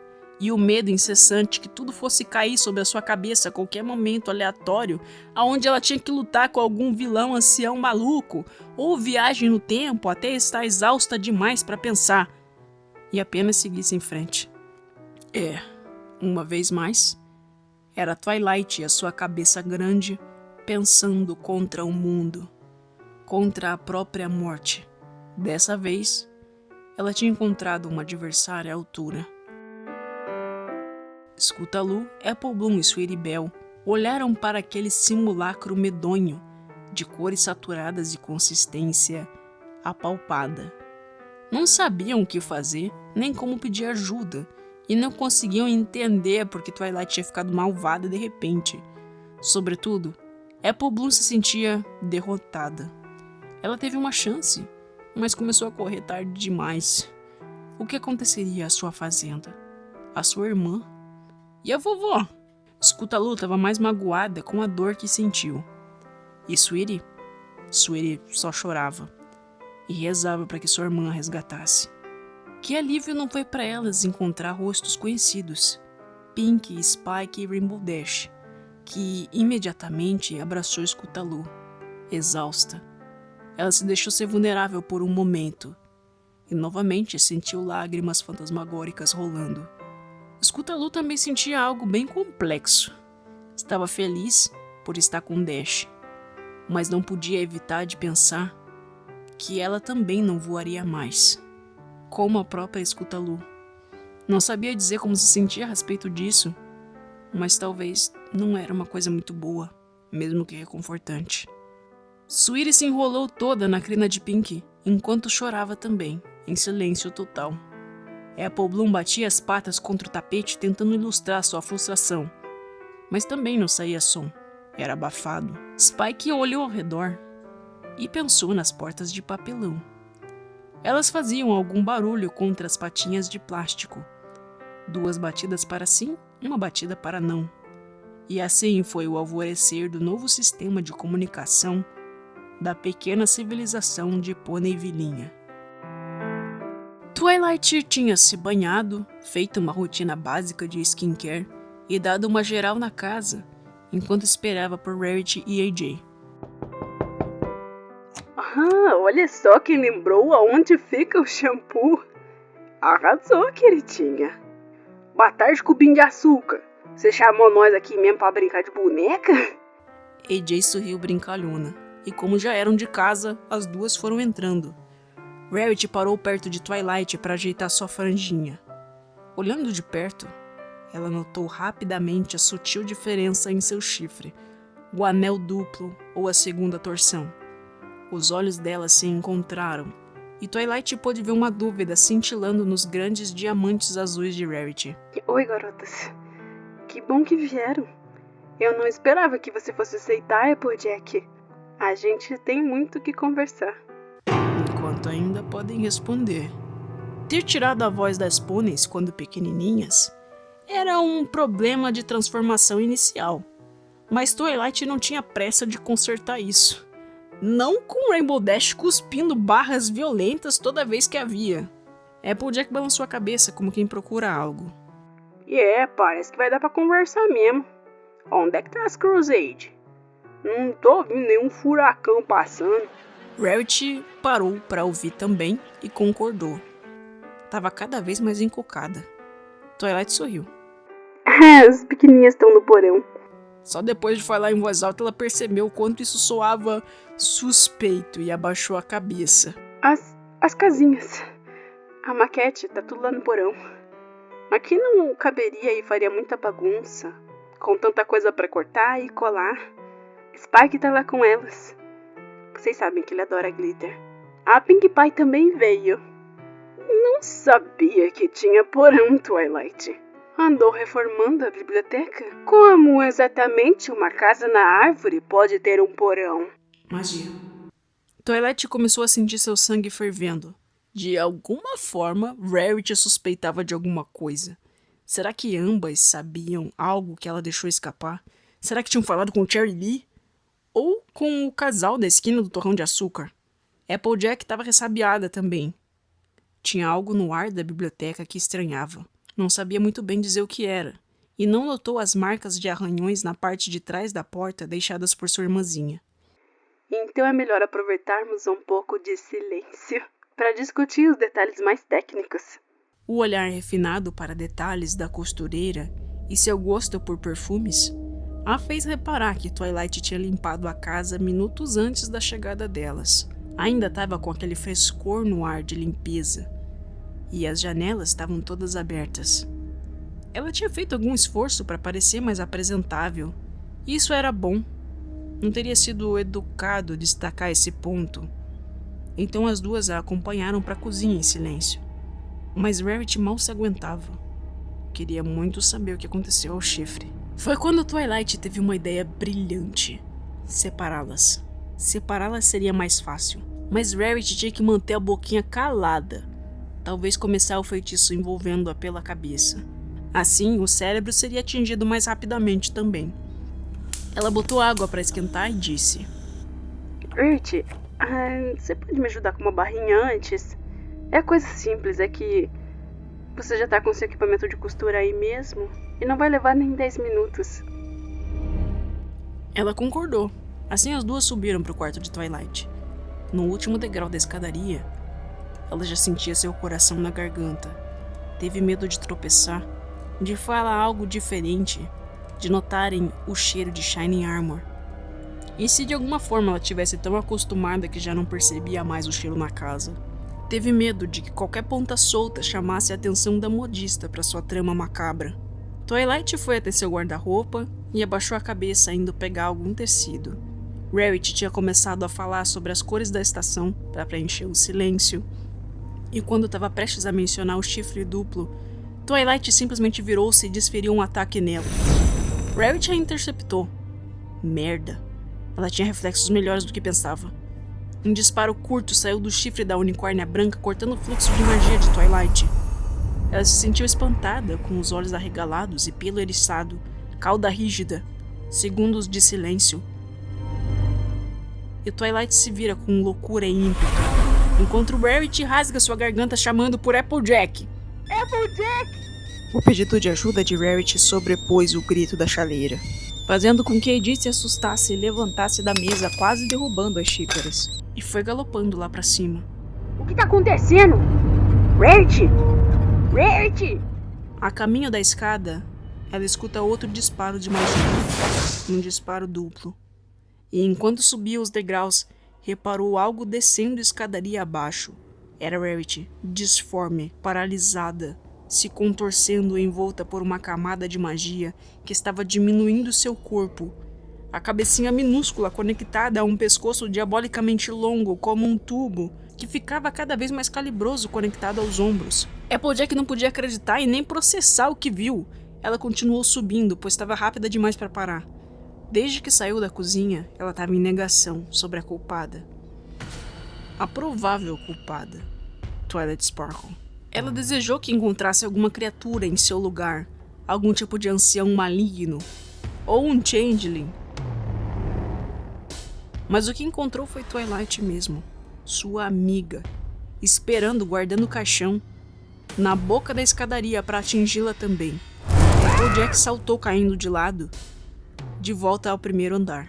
E o medo incessante que tudo fosse cair sobre a sua cabeça a qualquer momento aleatório, aonde ela tinha que lutar com algum vilão ancião maluco, ou viagem no tempo até estar exausta demais para pensar, e apenas seguisse em frente. Uma vez mais, era Twilight e a sua cabeça grande pensando contra o mundo, contra a própria morte. Dessa vez, ela tinha encontrado uma adversária à altura. Scootaloo, Apple Bloom e Sweetie Belle olharam para aquele simulacro medonho, de cores saturadas e consistência apalpada. Não sabiam o que fazer, nem como pedir ajuda, e não conseguiam entender porque Twilight tinha ficado malvada de repente. Sobretudo, Apple Bloom se sentia derrotada. Ela teve uma chance, mas começou a correr tarde demais. O que aconteceria à sua fazenda? À sua irmã? E a vovó? Scootaloo estava mais magoada com a dor que sentiu. E Sweetie? Sweetie só chorava e rezava para que sua irmã a resgatasse. Que alívio não foi para elas encontrar rostos conhecidos, Pink, Spike e Rainbow Dash, que imediatamente abraçou Scootaloo, exausta. Ela se deixou ser vulnerável por um momento e novamente sentiu lágrimas fantasmagóricas rolando. Scootaloo também sentia algo bem complexo. Estava feliz por estar com Dash, mas não podia evitar de pensar que ela também não voaria mais, como a própria Scootaloo. Não sabia dizer como se sentia a respeito disso, mas talvez não era uma coisa muito boa, mesmo que reconfortante. Sweetie se enrolou toda na crina de Pink, enquanto chorava também, em silêncio total. Apple Bloom batia as patas contra o tapete tentando ilustrar sua frustração, mas também não saía som. Era abafado. Spike olhou ao redor e pensou nas portas de papelão. Elas faziam algum barulho contra as patinhas de plástico. 2 batidas para sim, 1 batida para não. E assim foi o alvorecer do novo sistema de comunicação da pequena civilização de Ponyvillinha. Twilight tinha se banhado, feito uma rotina básica de skincare e dado uma geral na casa, enquanto esperava por Rarity e AJ. Olha só quem lembrou aonde fica o shampoo. Arrasou, queridinha. Boa tarde, cubinho de açúcar. Você chamou nós aqui mesmo pra brincar de boneca? AJ sorriu brincalhona, e como já eram de casa, as duas foram entrando. Rarity parou perto de Twilight para ajeitar sua franjinha. Olhando de perto, ela notou rapidamente a sutil diferença em seu chifre, o anel duplo ou a segunda torção. Os olhos dela se encontraram, e Twilight pôde ver uma dúvida cintilando nos grandes diamantes azuis de Rarity. Oi, garotas. Que bom que vieram. Eu não esperava que você fosse aceitar, Applejack. A gente tem muito o que conversar. Enquanto ainda podem responder. Ter tirado a voz das pôneis quando pequenininhas era um problema de transformação inicial, mas Twilight não tinha pressa de consertar isso. Não com Rainbow Dash cuspindo barras violentas toda vez que havia. Applejack balançou a cabeça como quem procura algo. Parece que vai dar pra conversar mesmo. Onde é que tá as Crusade? Não tô ouvindo nenhum furacão passando. Rarity parou para ouvir também e concordou. Tava cada vez mais encocada. Twilight sorriu. As pequenininhas estão no porão. Só depois de falar em voz alta ela percebeu o quanto isso soava suspeito e abaixou a cabeça. As casinhas. A maquete tá tudo lá no porão. Aqui não caberia e faria muita bagunça, com tanta coisa pra cortar e colar. Spike tá lá com elas. Vocês sabem que ele adora glitter. A Pink Pie também veio. Não sabia que tinha porão, Twilight. Andou reformando a biblioteca? Como exatamente uma casa na árvore pode ter um porão? Magia. Twilight começou a sentir seu sangue fervendo. De alguma forma, Rarity suspeitava de alguma coisa. Será que ambas sabiam algo que ela deixou escapar? Será que tinham falado com Cherry Lee? Ou com o casal da esquina do torrão de açúcar? Applejack estava ressabiada também. Tinha algo no ar da biblioteca que estranhava. Não sabia muito bem dizer o que era, e não notou as marcas de arranhões na parte de trás da porta deixadas por sua irmãzinha. Então é melhor aproveitarmos um pouco de silêncio para discutir os detalhes mais técnicos. O olhar refinado para detalhes da costureira e seu gosto por perfumes a fez reparar que Twilight tinha limpado a casa minutos antes da chegada delas. Ainda estava com aquele frescor no ar de limpeza, e as janelas estavam todas abertas. Ela tinha feito algum esforço para parecer mais apresentável, e isso era bom. Não teria sido educado destacar esse ponto. Então as duas a acompanharam para a cozinha em silêncio. Mas Rarity mal se aguentava. Queria muito saber o que aconteceu ao chifre. Foi quando Twilight teve uma ideia brilhante. Separá-las. Separá-las seria mais fácil. Mas Rarity tinha que manter a boquinha calada. Talvez começar o feitiço envolvendo-a pela cabeça. Assim, o cérebro seria atingido mais rapidamente também. Ela botou água para esquentar e disse: Rarity, você pode me ajudar com uma barrinha antes? É coisa simples, é que você já tá com seu equipamento de costura aí mesmo e não vai levar nem 10 minutos. Ela concordou. Assim as duas subiram para o quarto de Twilight. No último degrau da escadaria, ela já sentia seu coração na garganta. Teve medo de tropeçar, de falar algo diferente, de notarem o cheiro de Shining Armor. E se de alguma forma ela tivesse tão acostumada que já não percebia mais o cheiro na casa? Teve medo de que qualquer ponta solta chamasse a atenção da modista para sua trama macabra. Twilight foi até seu guarda-roupa e abaixou a cabeça indo pegar algum tecido. Rarity tinha começado a falar sobre as cores da estação para preencher o silêncio. E quando estava prestes a mencionar o chifre duplo, Twilight simplesmente virou-se e desferiu um ataque nela. Rarity a interceptou. Merda. Ela tinha reflexos melhores do que pensava. Um disparo curto saiu do chifre da unicórnia branca, cortando o fluxo de magia de Twilight. Ela se sentiu espantada, com os olhos arregalados e pelo eriçado, cauda rígida, segundos de silêncio. E Twilight se vira com loucura e ímpeto, enquanto Rarity rasga sua garganta chamando por Applejack. Applejack! O pedido de ajuda de Rarity sobrepôs o grito da chaleira, fazendo com que Eddie se assustasse e levantasse da mesa, quase derrubando as xícaras, e foi galopando lá pra cima. O que tá acontecendo? Rarity! Rarity! A caminho da escada, ela escuta outro disparo de magia, um disparo duplo. E enquanto subia os degraus, reparou algo descendo a escadaria abaixo. Era Rarity, disforme, paralisada, se contorcendo envolta por uma camada de magia que estava diminuindo seu corpo. A cabecinha minúscula conectada a um pescoço diabolicamente longo como um tubo, que ficava cada vez mais calibroso conectado aos ombros. Applejack não podia acreditar e nem processar o que viu. Ela continuou subindo, pois estava rápida demais para parar. Desde que saiu da cozinha, ela estava em negação sobre a culpada. A provável culpada, Twilight Sparkle. Ela desejou que encontrasse alguma criatura em seu lugar, algum tipo de ancião maligno, ou um changeling. Mas o que encontrou foi Twilight mesmo, sua amiga, esperando, guardando o caixão, na boca da escadaria para atingi-la também. Applejack saltou caindo de lado, de volta ao primeiro andar.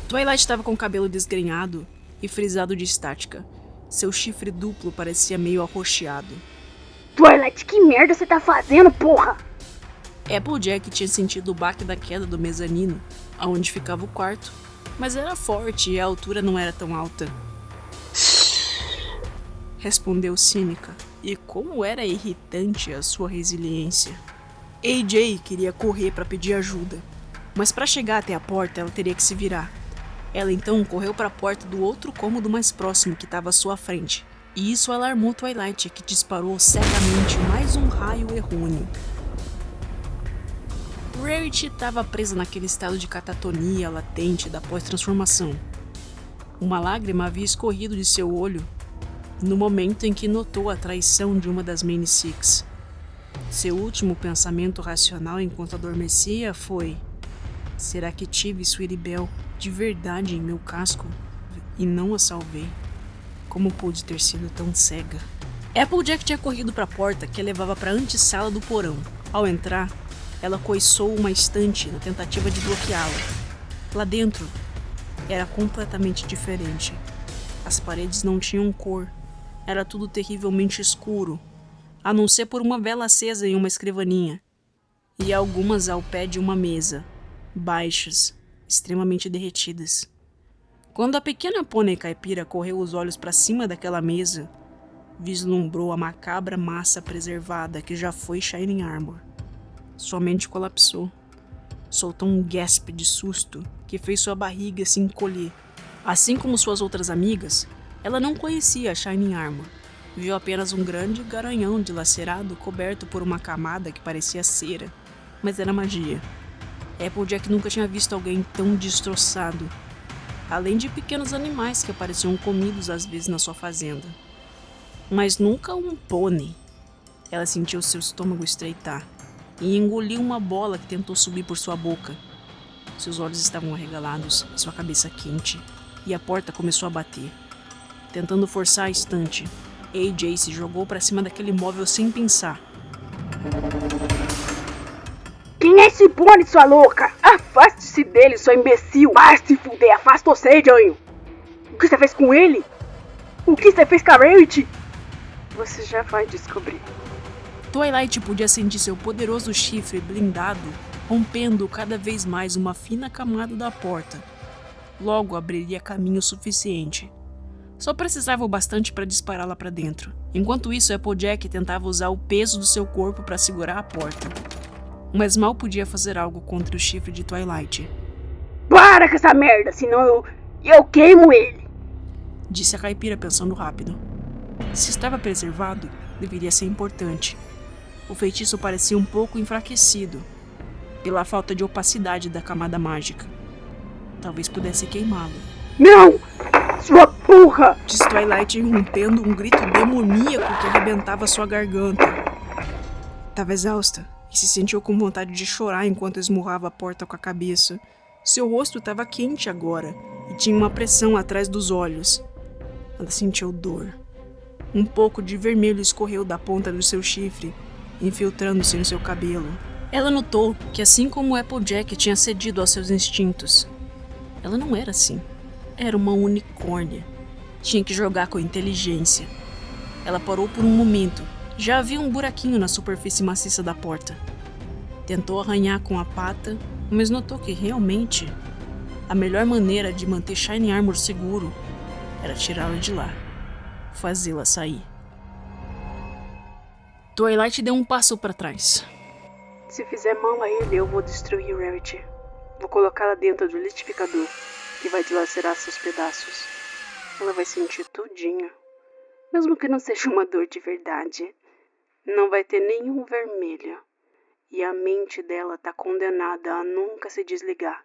Twilight estava com o cabelo desgrenhado e frisado de estática. Seu chifre duplo parecia meio arroxeado. Twilight, que merda você tá fazendo, porra? Applejack tinha sentido o baque da queda do mezanino, aonde ficava o quarto, mas era forte e a altura não era tão alta. Respondeu cínica, e como era irritante a sua resiliência. AJ queria correr para pedir ajuda, mas para chegar até a porta ela teria que se virar. Ela então correu para a porta do outro cômodo mais próximo que estava à sua frente, e isso alarmou Twilight, que disparou cegamente mais um raio errôneo. Rarity estava presa naquele estado de catatonia latente da pós-transformação. Uma lágrima havia escorrido de seu olho no momento em que notou a traição de uma das Mane Six. Seu último pensamento racional enquanto adormecia foi: será que tive Sweetie Belle de verdade em meu casco e não a salvei? Como pude ter sido tão cega? Applejack tinha corrido para a porta que levava para a antessala do porão. Ao entrar, ela coiçou uma estante na tentativa de bloqueá-la. Lá dentro, era completamente diferente. As paredes não tinham cor. Era tudo terrivelmente escuro, a não ser por uma vela acesa em uma escrivaninha, e algumas ao pé de uma mesa, baixas, extremamente derretidas. Quando a pequena pônei caipira correu os olhos para cima daquela mesa, vislumbrou a macabra massa preservada que já foi Shining Armor. Sua mente colapsou. Soltou um gasp de susto que fez sua barriga se encolher. Assim como suas outras amigas, Ela não conhecia a Shining Armor. Viu apenas um grande garanhão dilacerado coberto por uma camada que parecia cera, mas era magia. Applejack nunca tinha visto alguém tão destroçado, além de pequenos animais que apareciam comidos às vezes na sua fazenda. Mas nunca um pônei. Ela sentiu seu estômago estreitar e engoliu uma bola que tentou subir por sua boca. Seus olhos estavam arregalados, sua cabeça quente, e a porta começou a bater. Tentando forçar a estante, AJ se jogou para cima daquele móvel sem pensar. Quem é esse Bonnie, sua louca? Afaste-se dele, sua imbecil! Vai se fuder, afasta você, Janho! O que você fez com ele? O que você fez com a Rarity? Você já vai descobrir. Twilight podia sentir seu poderoso chifre blindado rompendo cada vez mais uma fina camada da porta. Logo abriria caminho suficiente. Só precisava o bastante para dispará-la para dentro. Enquanto isso, Applejack tentava usar o peso do seu corpo para segurar a porta. Mas mal podia fazer algo contra o chifre de Twilight. Para com essa merda, senão eu queimo ele! Disse a caipira pensando rápido. Se estava preservado, deveria ser importante. O feitiço parecia um pouco enfraquecido, pela falta de opacidade da camada mágica. Talvez pudesse queimá-lo. Não! Sua burra! Disse Twilight, irrompendo um grito demoníaco que arrebentava sua garganta. Estava exausta e se sentiu com vontade de chorar enquanto esmurrava a porta com a cabeça. Seu rosto estava quente agora e tinha uma pressão atrás dos olhos. Ela sentiu dor. Um pouco de vermelho escorreu da ponta do seu chifre, infiltrando-se no seu cabelo. Ela notou que, assim como Applejack tinha cedido aos seus instintos, ela não era assim. Era uma unicórnia. Tinha que jogar com inteligência. Ela parou por um momento. Já havia um buraquinho na superfície maciça da porta. Tentou arranhar com a pata, mas notou que realmente a melhor maneira de manter Shining Armor seguro era tirá-la de lá. Fazê-la sair. Twilight deu um passo para trás. Se fizer mal a ele, eu vou destruir Rarity. Vou colocá-la dentro do liquidificador, que vai dilacerar seus pedaços. Ela vai sentir tudinho. Mesmo que não seja uma dor de verdade. Não vai ter nenhum vermelho. E a mente dela tá condenada a nunca se desligar.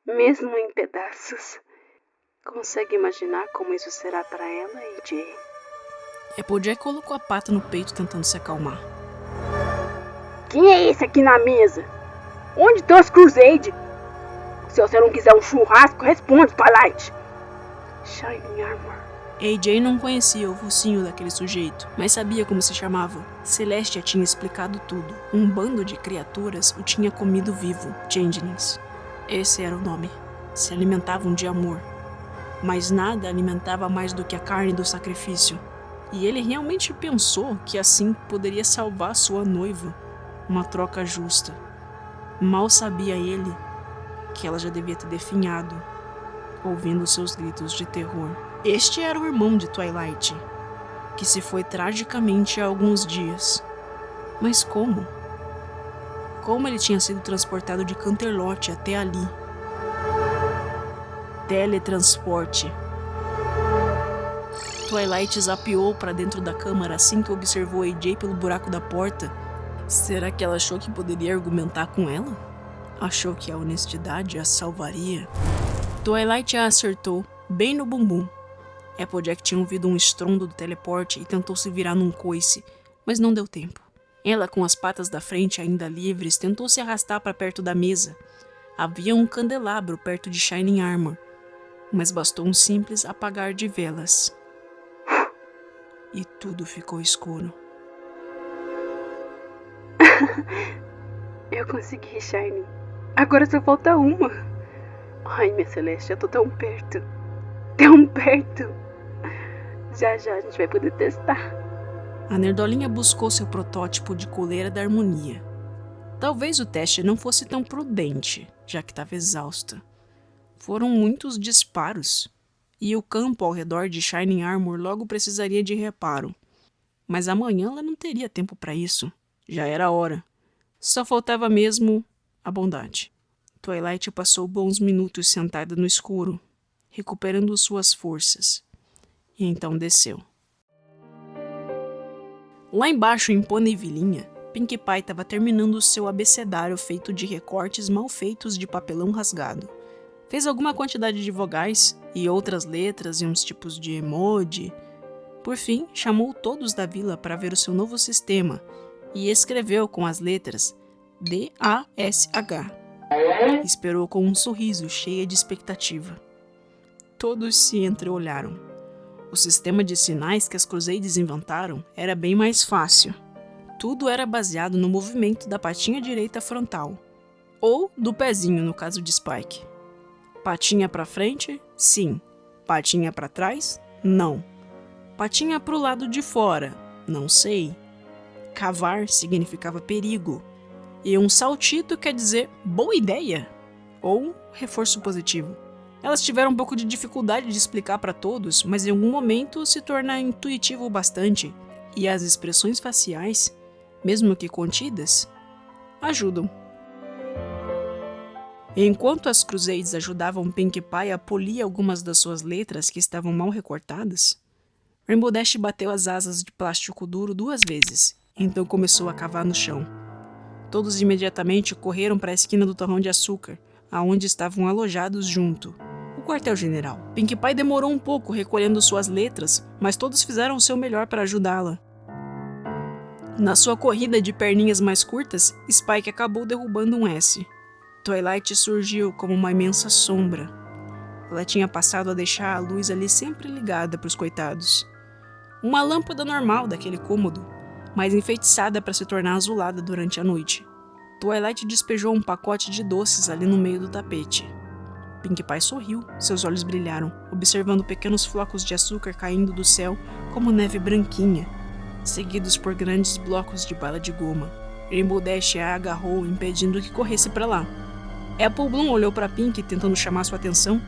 Mesmo em pedaços. Consegue imaginar como isso será para ela, AJ? Applejack colocou a pata no peito tentando se acalmar. Quem é esse aqui na mesa? Onde estão as Crusade? Se você não quiser um churrasco, responde, Twilight. Shining Armor. AJ não conhecia o focinho daquele sujeito, mas sabia como se chamava. Celestia tinha explicado tudo. Um bando de criaturas o tinha comido vivo, Changelings. Esse era o nome. Se alimentavam de amor. Mas nada alimentava mais do que a carne do sacrifício. E ele realmente pensou que assim poderia salvar sua noiva. Uma troca justa. Mal sabia ele que ela já devia ter definhado, ouvindo seus gritos de terror. Este era o irmão de Twilight, que se foi tragicamente há alguns dias. Mas como? Como ele tinha sido transportado de Canterlot até ali? Teletransporte. Twilight zapeou para dentro da câmara assim que observou AJ pelo buraco da porta. Será que ela achou que poderia argumentar com ela? Achou que a honestidade a salvaria? Twilight a acertou, bem no bumbum. Applejack tinha ouvido um estrondo do teleporte e tentou se virar num coice, mas não deu tempo. Ela, com as patas da frente ainda livres, tentou se arrastar para perto da mesa. Havia um candelabro perto de Shining Armor, mas bastou um simples apagar de velas. E tudo ficou escuro. Eu consegui, Shining. Agora só falta uma. Ai, minha Celeste, eu tô tão perto. Tão perto. Já a gente vai poder testar. A nerdolinha buscou seu protótipo de coleira da harmonia. Talvez o teste não fosse tão prudente, já que estava exausta. Foram muitos disparos, e o campo ao redor de Shining Armor logo precisaria de reparo. Mas amanhã ela não teria tempo para isso. Já era a hora. Só faltava mesmo a bondade. Twilight passou bons minutos sentada no escuro, recuperando suas forças. e então desceu. Lá embaixo, em Ponyvillinha, Pinkie Pie estava terminando seu abecedário feito de recortes mal feitos de papelão rasgado. Fez alguma quantidade de vogais e outras letras e uns tipos de emoji. Por fim, chamou todos da vila para ver o seu novo sistema e escreveu com as letras D-A-S-H. Esperou com um sorriso cheio de expectativa. Todos se entreolharam. O sistema de sinais que as Crusades inventaram era bem mais fácil. Tudo era baseado no movimento da patinha direita frontal, ou do pezinho no caso de Spike. Patinha para frente, sim. Patinha para trás, não. Patinha para o lado de fora, não sei. Cavar significava perigo, e um saltito quer dizer boa ideia, ou reforço positivo. Elas tiveram um pouco de dificuldade de explicar para todos, mas em algum momento se torna intuitivo bastante, e as expressões faciais, mesmo que contidas, ajudam. Enquanto as Crusades ajudavam Pinkie Pie a polir algumas das suas letras que estavam mal recortadas, Rainbow Dash bateu as asas de plástico duro 2 vezes, então começou a cavar no chão. Todos imediatamente correram para a esquina do torrão de açúcar, aonde estavam alojados junto. O quartel-general. Pinkie Pie demorou um pouco recolhendo suas letras, mas todos fizeram o seu melhor para ajudá-la. Na sua corrida de perninhas mais curtas, Spike acabou derrubando um S. Twilight surgiu como uma imensa sombra. Ela tinha passado a deixar a luz ali sempre ligada para os coitados. Uma lâmpada normal daquele cômodo, mas enfeitiçada para se tornar azulada durante a noite. Twilight despejou um pacote de doces ali no meio do tapete. Pinkie Pie sorriu, seus olhos brilharam, observando pequenos flocos de açúcar caindo do céu como neve branquinha, seguidos por grandes blocos de bala de goma. Rainbow Dash a agarrou, impedindo que corresse para lá. Apple Bloom olhou para Pinkie, tentando chamar sua atenção,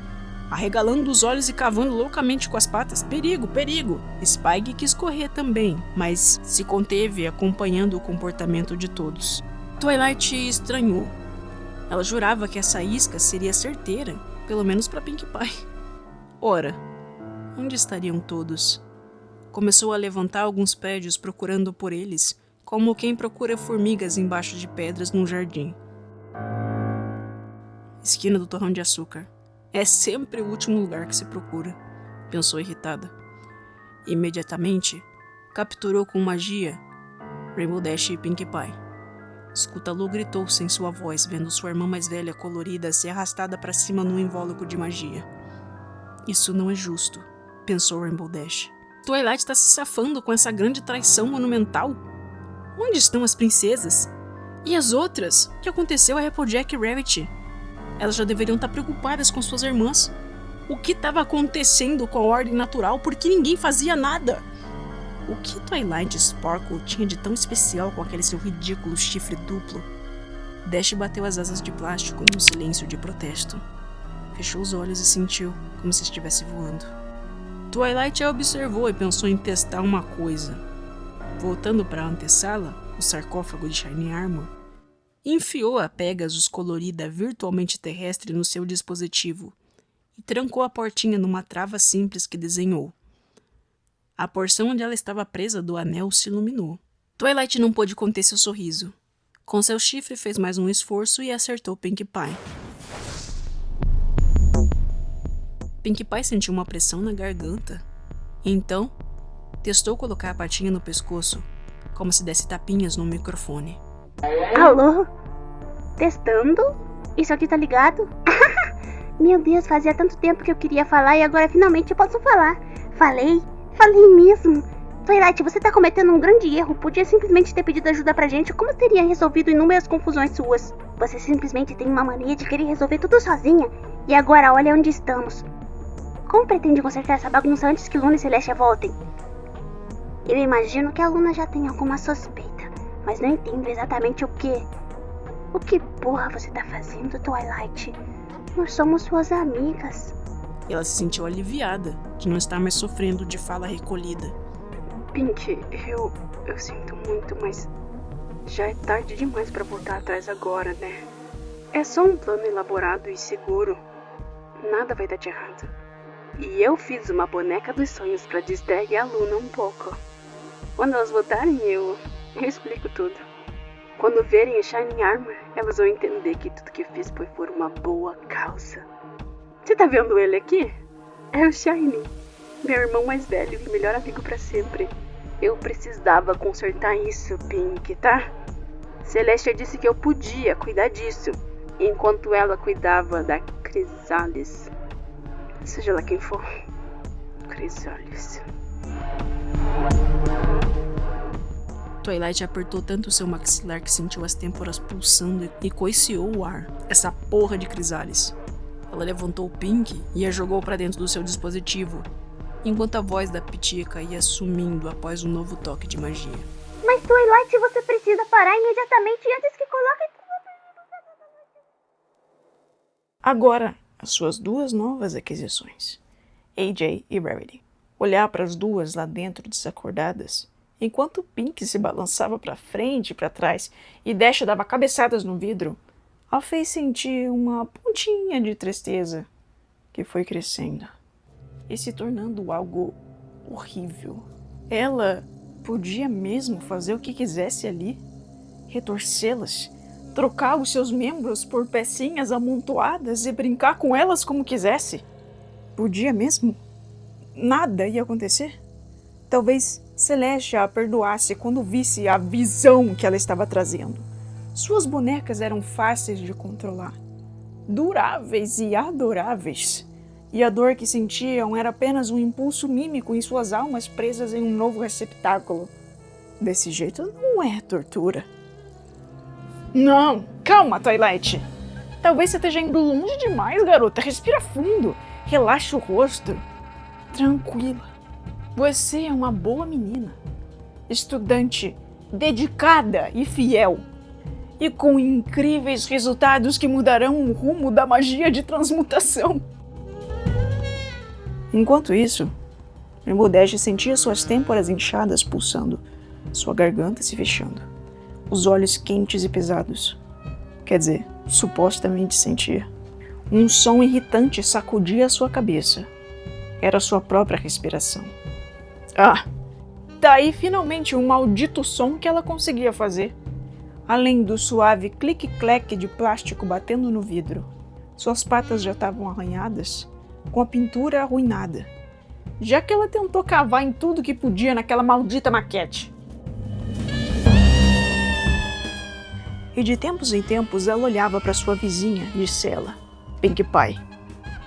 arregalando os olhos e cavando loucamente com as patas. Perigo, perigo! Spike quis correr também, mas se conteve acompanhando o comportamento de todos. Twilight estranhou. Ela jurava que essa isca seria certeira, pelo menos para Pinkie Pie. Ora, onde estariam todos? Começou a levantar alguns prédios procurando por eles, como quem procura formigas embaixo de pedras num jardim. Esquina do torrão de açúcar. É sempre o último lugar que se procura, pensou irritada. Imediatamente, capturou com magia Rainbow Dash e Pinkie Pie. Scootaloo gritou sem sua voz, vendo sua irmã mais velha colorida ser arrastada para cima num invólucro de magia. Isso não é justo, pensou Rainbow Dash. Twilight está se safando com essa grande traição monumental. Onde estão as princesas? E as outras? O que aconteceu a Applejack e Rarity? Elas já deveriam estar preocupadas com suas irmãs. O que estava acontecendo com a ordem natural? Por que ninguém fazia nada? O que Twilight Sparkle tinha de tão especial com aquele seu ridículo chifre duplo? Dash bateu as asas de plástico num silêncio de protesto. Fechou os olhos e sentiu como se estivesse voando. Twilight a observou e pensou em testar uma coisa. Voltando para a antessala, o sarcófago de Shiny Armor, enfiou a Pegasus colorida virtualmente terrestre no seu dispositivo e trancou a portinha numa trava simples que desenhou. A porção onde ela estava presa do anel se iluminou. Twilight não pôde conter seu sorriso. Com seu chifre fez mais um esforço e acertou Pinkie Pie. Pinkie Pie sentiu uma pressão na garganta. Então, testou colocar a patinha no pescoço, como se desse tapinhas no microfone. Alô? Testando? Isso aqui tá ligado? Meu Deus, fazia tanto tempo que eu queria falar e agora finalmente eu posso falar. Falei mesmo. Twilight, você tá cometendo um grande erro. Podia simplesmente ter pedido ajuda pra gente, como teria resolvido inúmeras confusões suas. Você simplesmente tem uma mania de querer resolver tudo sozinha. E agora olha onde estamos. Como pretende consertar essa bagunça antes que Luna e Celestia voltem? Eu imagino que a Luna já tem alguma suspeita, mas não entendo exatamente o que. O que porra você tá fazendo, Twilight? Nós somos suas amigas. Ela se sentiu aliviada de não estar mais sofrendo de fala recolhida. Pinkie, eu sinto muito, mas já é tarde demais pra voltar atrás agora, né? É só um plano elaborado e seguro. Nada vai dar de errado. E eu fiz uma boneca dos sonhos para distrair a Luna um pouco. Quando elas voltarem, eu explico tudo. Quando verem a Shining Armor, elas vão entender que tudo que fiz foi por uma boa causa. Você tá vendo ele aqui? É o Shining, meu irmão mais velho e melhor amigo para sempre. Eu precisava consertar isso, Pink, tá? Celestia disse que eu podia cuidar disso, enquanto ela cuidava da Chrysalis. Seja lá quem for. Chrysalis. Twilight apertou tanto seu maxilar que sentiu as têmporas pulsando e coiciou o ar. Essa porra de Chrysalis. Ela levantou o Pink e a jogou para dentro do seu dispositivo, enquanto a voz da Pitica ia sumindo após um novo toque de magia. Mas Twilight, você precisa parar imediatamente antes que coloque... Agora, as suas duas novas aquisições, AJ e Rarity. Olhar para as duas lá dentro desacordadas, enquanto Pink se balançava para frente e para trás e Dash dava cabeçadas no vidro, a fez sentir uma pontinha de tristeza que foi crescendo e se tornando algo horrível. Ela podia mesmo fazer o que quisesse ali, retorcê-las, trocar os seus membros por pecinhas amontoadas e brincar com elas como quisesse. Podia mesmo? Nada ia acontecer? Talvez Celestia a perdoasse quando visse a visão que ela estava trazendo. Suas bonecas eram fáceis de controlar, duráveis e adoráveis. E a dor que sentiam era apenas um impulso mímico em suas almas presas em um novo receptáculo. Desse jeito não é tortura. Não, calma, Twilight. Talvez você esteja indo longe demais, garota. Respira fundo, relaxa o rosto. Tranquila. Você é uma boa menina, estudante, dedicada e fiel. E com incríveis resultados que mudarão o rumo da magia de transmutação. Enquanto isso, Rainbow Dash sentia suas têmporas inchadas pulsando, sua garganta se fechando, os olhos quentes e pesados. Quer dizer, supostamente sentia. Um som irritante sacudia sua cabeça. Era sua própria respiração. Ah, daí finalmente um maldito som que ela conseguia fazer. Além do suave clique-claque de plástico batendo no vidro. Suas patas já estavam arranhadas, com a pintura arruinada, já que ela tentou cavar em tudo que podia naquela maldita maquete. E de tempos em tempos ela olhava para sua vizinha de cela, Pinkie Pie,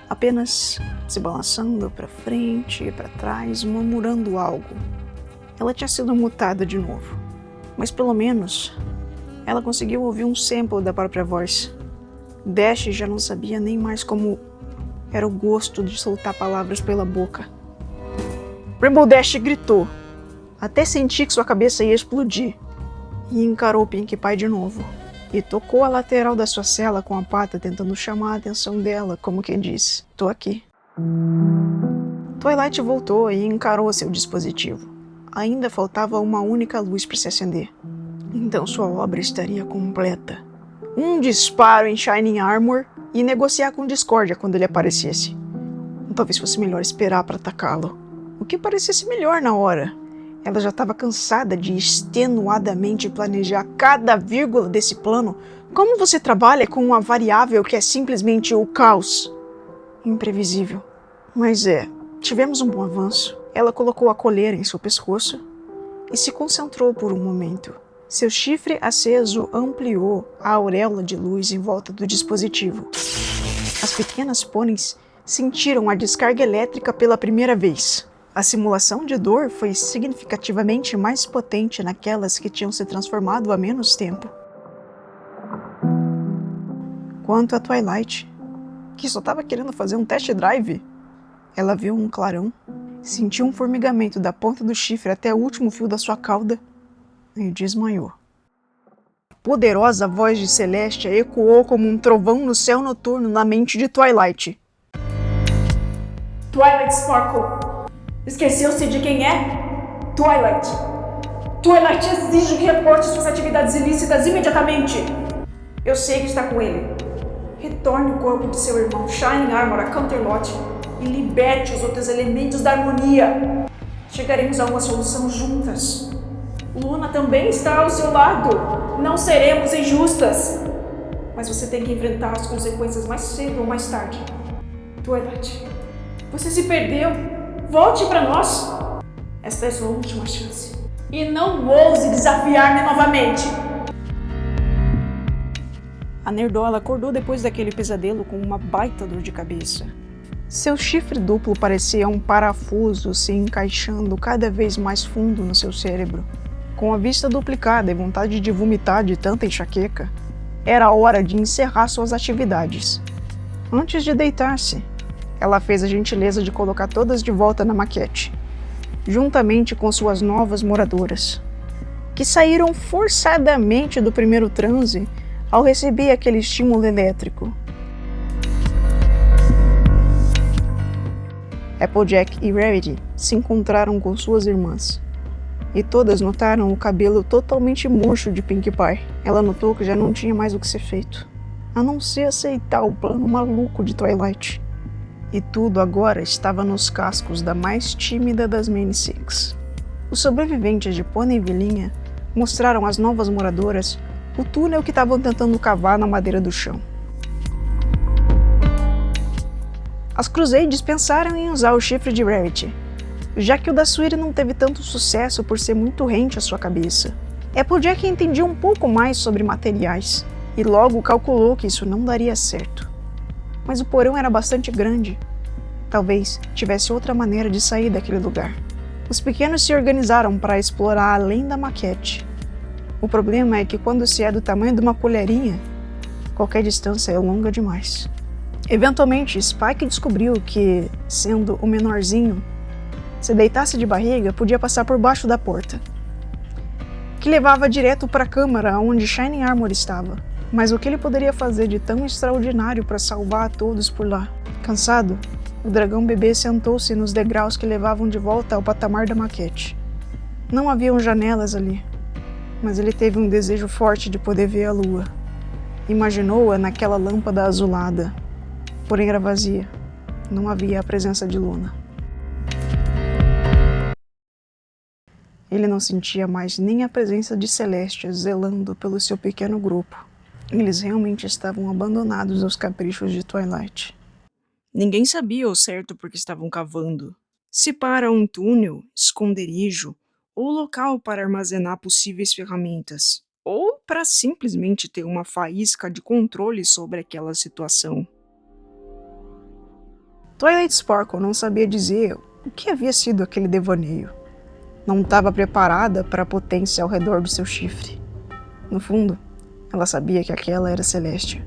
apenas se balançando para frente e para trás, murmurando algo. Ela tinha sido mutada de novo, mas pelo menos ela conseguiu ouvir um sample da própria voz. Dash já não sabia nem mais como era o gosto de soltar palavras pela boca. Rainbow Dash gritou, até sentir que sua cabeça ia explodir, e encarou Pinkie Pie de novo, e tocou a lateral da sua cela com a pata tentando chamar a atenção dela, como quem diz, tô aqui. Twilight voltou e encarou seu dispositivo. Ainda faltava uma única luz para se acender. Então sua obra estaria completa. Um disparo em Shining Armor e negociar com Discordia quando ele aparecesse. Talvez fosse melhor esperar para atacá-lo. O que parecesse melhor na hora. Ela já estava cansada de extenuadamente planejar cada vírgula desse plano. Como você trabalha com uma variável que é simplesmente o caos? Imprevisível. Mas tivemos um bom avanço. Ela colocou a coleira em seu pescoço e se concentrou por um momento. Seu chifre aceso ampliou a auréola de luz em volta do dispositivo. As pequenas pôneis sentiram a descarga elétrica pela primeira vez. A simulação de dor foi significativamente mais potente naquelas que tinham se transformado há menos tempo. Quanto a Twilight, que só estava querendo fazer um test drive, ela viu um clarão, sentiu um formigamento da ponta do chifre até o último fio da sua cauda e desmaiou. A poderosa voz de Celestia ecoou como um trovão no céu noturno na mente de Twilight. Twilight Sparkle, esqueceu-se de quem é? Twilight! Twilight exige que reporte suas atividades ilícitas imediatamente! Eu sei que está com ele. Retorne o corpo de seu irmão Shining Armor a Counterlot e liberte os outros elementos da harmonia. Chegaremos a uma solução juntas. Luna também está ao seu lado. Não seremos injustas. Mas você tem que enfrentar as consequências mais cedo ou mais tarde. Twilight, você se perdeu. Volte para nós. Esta é sua última chance. E não ouse desafiar-me novamente. A nerdola acordou depois daquele pesadelo com uma baita dor de cabeça. Seu chifre duplo parecia um parafuso se encaixando cada vez mais fundo no seu cérebro. Com a vista duplicada e vontade de vomitar de tanta enxaqueca, era a hora de encerrar suas atividades. Antes de deitar-se, ela fez a gentileza de colocar todas de volta na maquete, juntamente com suas novas moradoras, que saíram forçadamente do primeiro transe ao receber aquele estímulo elétrico. Applejack e Rarity se encontraram com suas irmãs, e todas notaram o cabelo totalmente murcho de Pinkie Pie. Ela notou que já não tinha mais o que ser feito, a não ser aceitar o plano maluco de Twilight. E tudo agora estava nos cascos da mais tímida das Many Six. Os sobreviventes de Pony e Vilinha mostraram às novas moradoras o túnel que estavam tentando cavar na madeira do chão. As Crusades pensaram em usar o chifre de Rarity, já que o da Sweetie não teve tanto sucesso por ser muito rente à sua cabeça. Applejack entendia um pouco mais sobre materiais, e logo calculou que isso não daria certo. Mas o porão era bastante grande. Talvez tivesse outra maneira de sair daquele lugar. Os pequenos se organizaram para explorar além da maquete. O problema é que quando se é do tamanho de uma colherinha, qualquer distância é longa demais. Eventualmente, Spike descobriu que, sendo o menorzinho, se deitasse de barriga, podia passar por baixo da porta, que levava direto para a câmara onde Shining Armor estava. Mas o que ele poderia fazer de tão extraordinário para salvar a todos por lá? Cansado, o dragão bebê sentou-se nos degraus que levavam de volta ao patamar da maquete. Não haviam janelas ali, mas ele teve um desejo forte de poder ver a lua. Imaginou-a naquela lâmpada azulada, porém era vazia. Não havia a presença de Luna. Ele não sentia mais nem a presença de Celestia zelando pelo seu pequeno grupo. Eles realmente estavam abandonados aos caprichos de Twilight. Ninguém sabia ao certo por que estavam cavando. Se para um túnel, esconderijo, ou local para armazenar possíveis ferramentas, ou para simplesmente ter uma faísca de controle sobre aquela situação. Twilight Sparkle não sabia dizer o que havia sido aquele devaneio. Não estava preparada para a potência ao redor do seu chifre. No fundo, ela sabia que aquela era Celestia.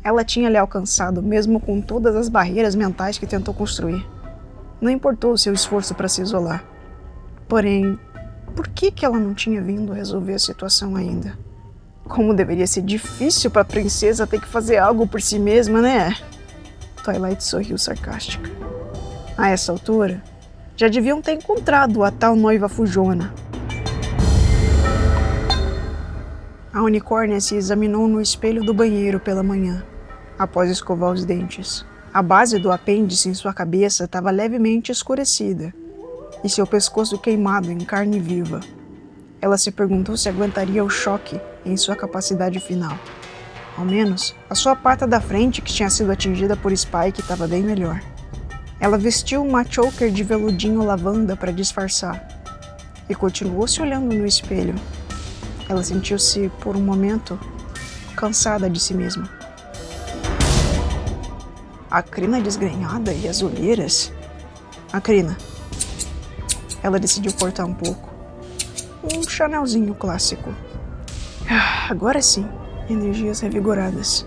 Ela tinha lhe alcançado mesmo com todas as barreiras mentais que tentou construir. Não importou o seu esforço para se isolar. Porém, por que ela não tinha vindo resolver a situação ainda? Como deveria ser difícil para a princesa ter que fazer algo por si mesma, né? Twilight sorriu sarcástica. A essa altura, já deviam ter encontrado a tal noiva fujona. A unicórnia se examinou no espelho do banheiro pela manhã, após escovar os dentes. A base do apêndice em sua cabeça estava levemente escurecida, e seu pescoço queimado em carne viva. Ela se perguntou se aguentaria o choque em sua capacidade final. Ao menos, a sua pata da frente, que tinha sido atingida por Spike, estava bem melhor. Ela vestiu uma choker de veludinho lavanda para disfarçar, e continuou se olhando no espelho. Ela sentiu-se, por um momento, cansada de si mesma. A crina desgrenhada e as olheiras? A crina. Ela decidiu cortar um pouco. Um Chanelzinho clássico. Agora sim, energias revigoradas.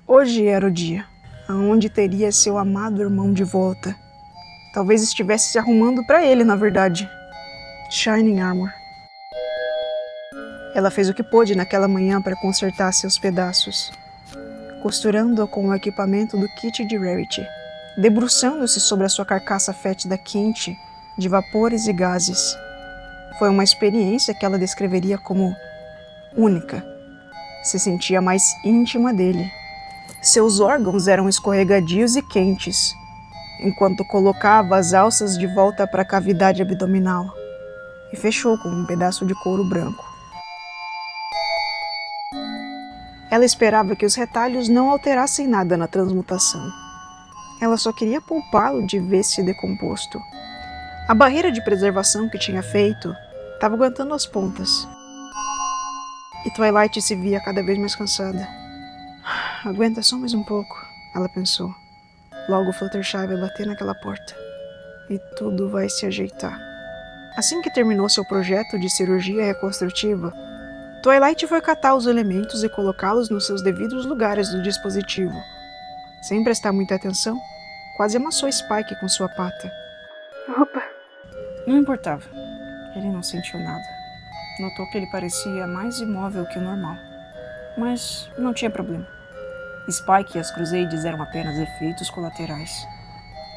Hoje era o dia, aonde teria seu amado irmão de volta. Talvez estivesse se arrumando para ele, na verdade. Shining Armor. Ela fez o que pôde naquela manhã para consertar seus pedaços, costurando-a com o equipamento do kit de Rarity, debruçando-se sobre a sua carcaça fétida quente de vapores e gases. Foi uma experiência que ela descreveria como única. Se sentia mais íntima dele. Seus órgãos eram escorregadios e quentes, enquanto colocava as alças de volta para a cavidade abdominal e fechou com um pedaço de couro branco. Ela esperava que os retalhos não alterassem nada na transmutação. Ela só queria poupá-lo de ver-se decomposto. A barreira de preservação que tinha feito estava aguentando as pontas. E Twilight se via cada vez mais cansada. Aguenta só mais um pouco, ela pensou. Logo Fluttershy vai bater naquela porta. E tudo vai se ajeitar. Assim que terminou seu projeto de cirurgia reconstrutiva, Twilight foi catar os elementos e colocá-los nos seus devidos lugares do dispositivo. Sem prestar muita atenção, quase amassou Spike com sua pata. Opa! Não importava. Ele não sentiu nada. Notou que ele parecia mais imóvel que o normal. Mas não tinha problema. Spike e as Crusades eram apenas efeitos colaterais.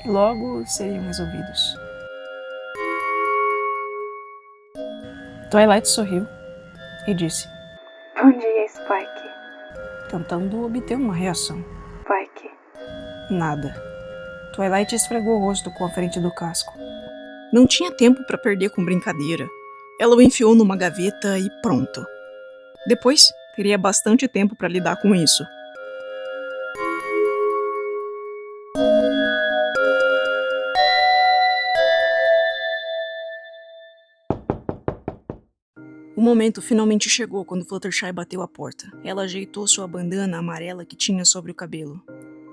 E logo seriam resolvidos. Twilight sorriu e disse: Bom dia, Spike. tentando obter uma reação. Spike. Nada. Twilight esfregou o rosto com a frente do casco. Não tinha tempo para perder com brincadeira. Ela o enfiou numa gaveta e pronto. Depois, teria bastante tempo para lidar com isso. O momento finalmente chegou quando Fluttershy bateu a porta. Ela ajeitou sua bandana amarela que tinha sobre o cabelo,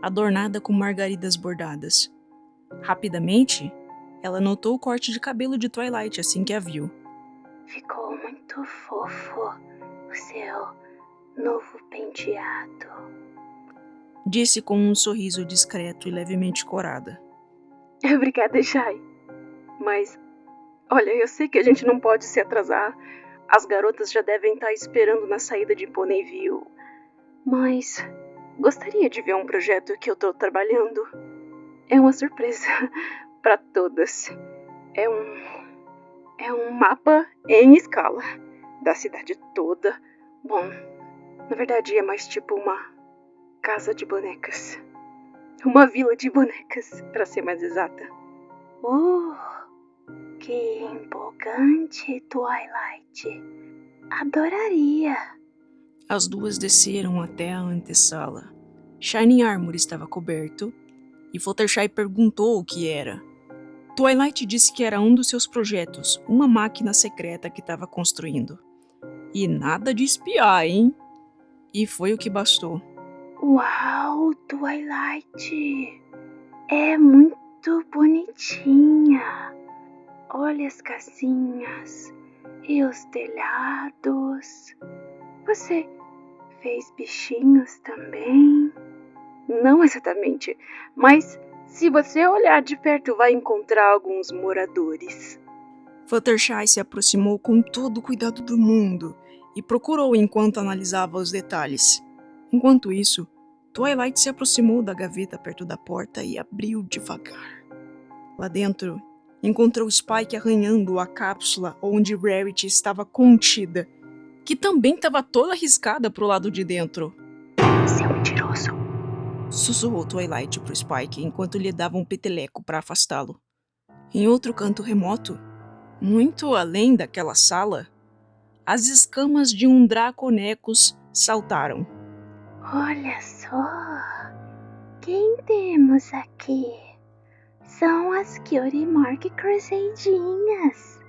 adornada com margaridas bordadas. Rapidamente, ela notou o corte de cabelo de Twilight assim que a viu. Ficou muito fofo o seu novo penteado. Disse com um sorriso discreto e levemente corada. Obrigada, Shai. Mas, olha, eu sei que a gente não pode se atrasar. As garotas já devem estar esperando na saída de Ponyville. Mas gostaria de ver um projeto que eu tô trabalhando. É uma surpresa para todas. É um mapa em escala da cidade toda. Bom, na verdade é mais tipo uma casa de bonecas. Uma vila de bonecas, para ser mais exata. Que empolgante, Twilight. Adoraria. As duas desceram até a antessala. Shining Armor estava coberto e Fluttershy perguntou o que era. Twilight disse que era um dos seus projetos, uma máquina secreta que estava construindo. E nada de espiar, hein? E foi o que bastou. Uau, Twilight. É muito bonitinha. Olha as casinhas e os telhados. Você fez bichinhos também? Não exatamente, mas se você olhar de perto vai encontrar alguns moradores. Fluttershy se aproximou com todo o cuidado do mundo e procurou enquanto analisava os detalhes. Enquanto isso, Twilight se aproximou da gaveta perto da porta e abriu devagar. Lá dentro, encontrou Spike arranhando a cápsula onde Rarity estava contida, que também estava toda arriscada pro lado de dentro. Seu mentiroso. Sussurrou Twilight pro Spike enquanto lhe dava um peteleco para afastá-lo. Em outro canto remoto, muito além daquela sala, as escamas de um Draconecus saltaram. Olha só. Quem temos aqui? São as Cutie Mark Crusadinhas.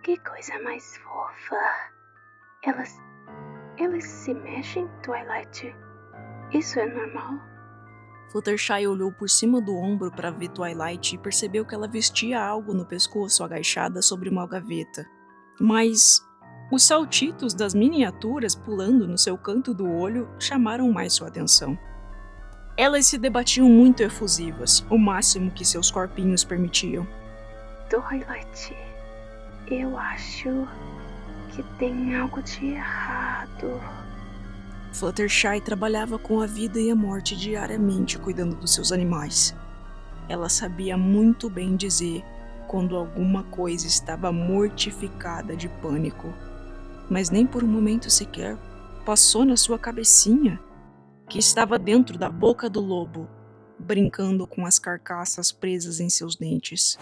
Que coisa mais fofa. Elas se mexem, Twilight? Isso é normal? Fluttershy olhou por cima do ombro para ver Twilight e percebeu que ela vestia algo no pescoço agachada sobre uma gaveta. Mas os saltitos das miniaturas pulando no seu canto do olho chamaram mais sua atenção. Elas se debatiam muito efusivas, o máximo que seus corpinhos permitiam. Twilight, eu acho que tem algo de errado. Fluttershy trabalhava com a vida e a morte diariamente cuidando dos seus animais. Ela sabia muito bem dizer quando alguma coisa estava mortificada de pânico. Mas nem por um momento sequer passou na sua cabecinha que estava dentro da boca do lobo, brincando com as carcaças presas em seus dentes.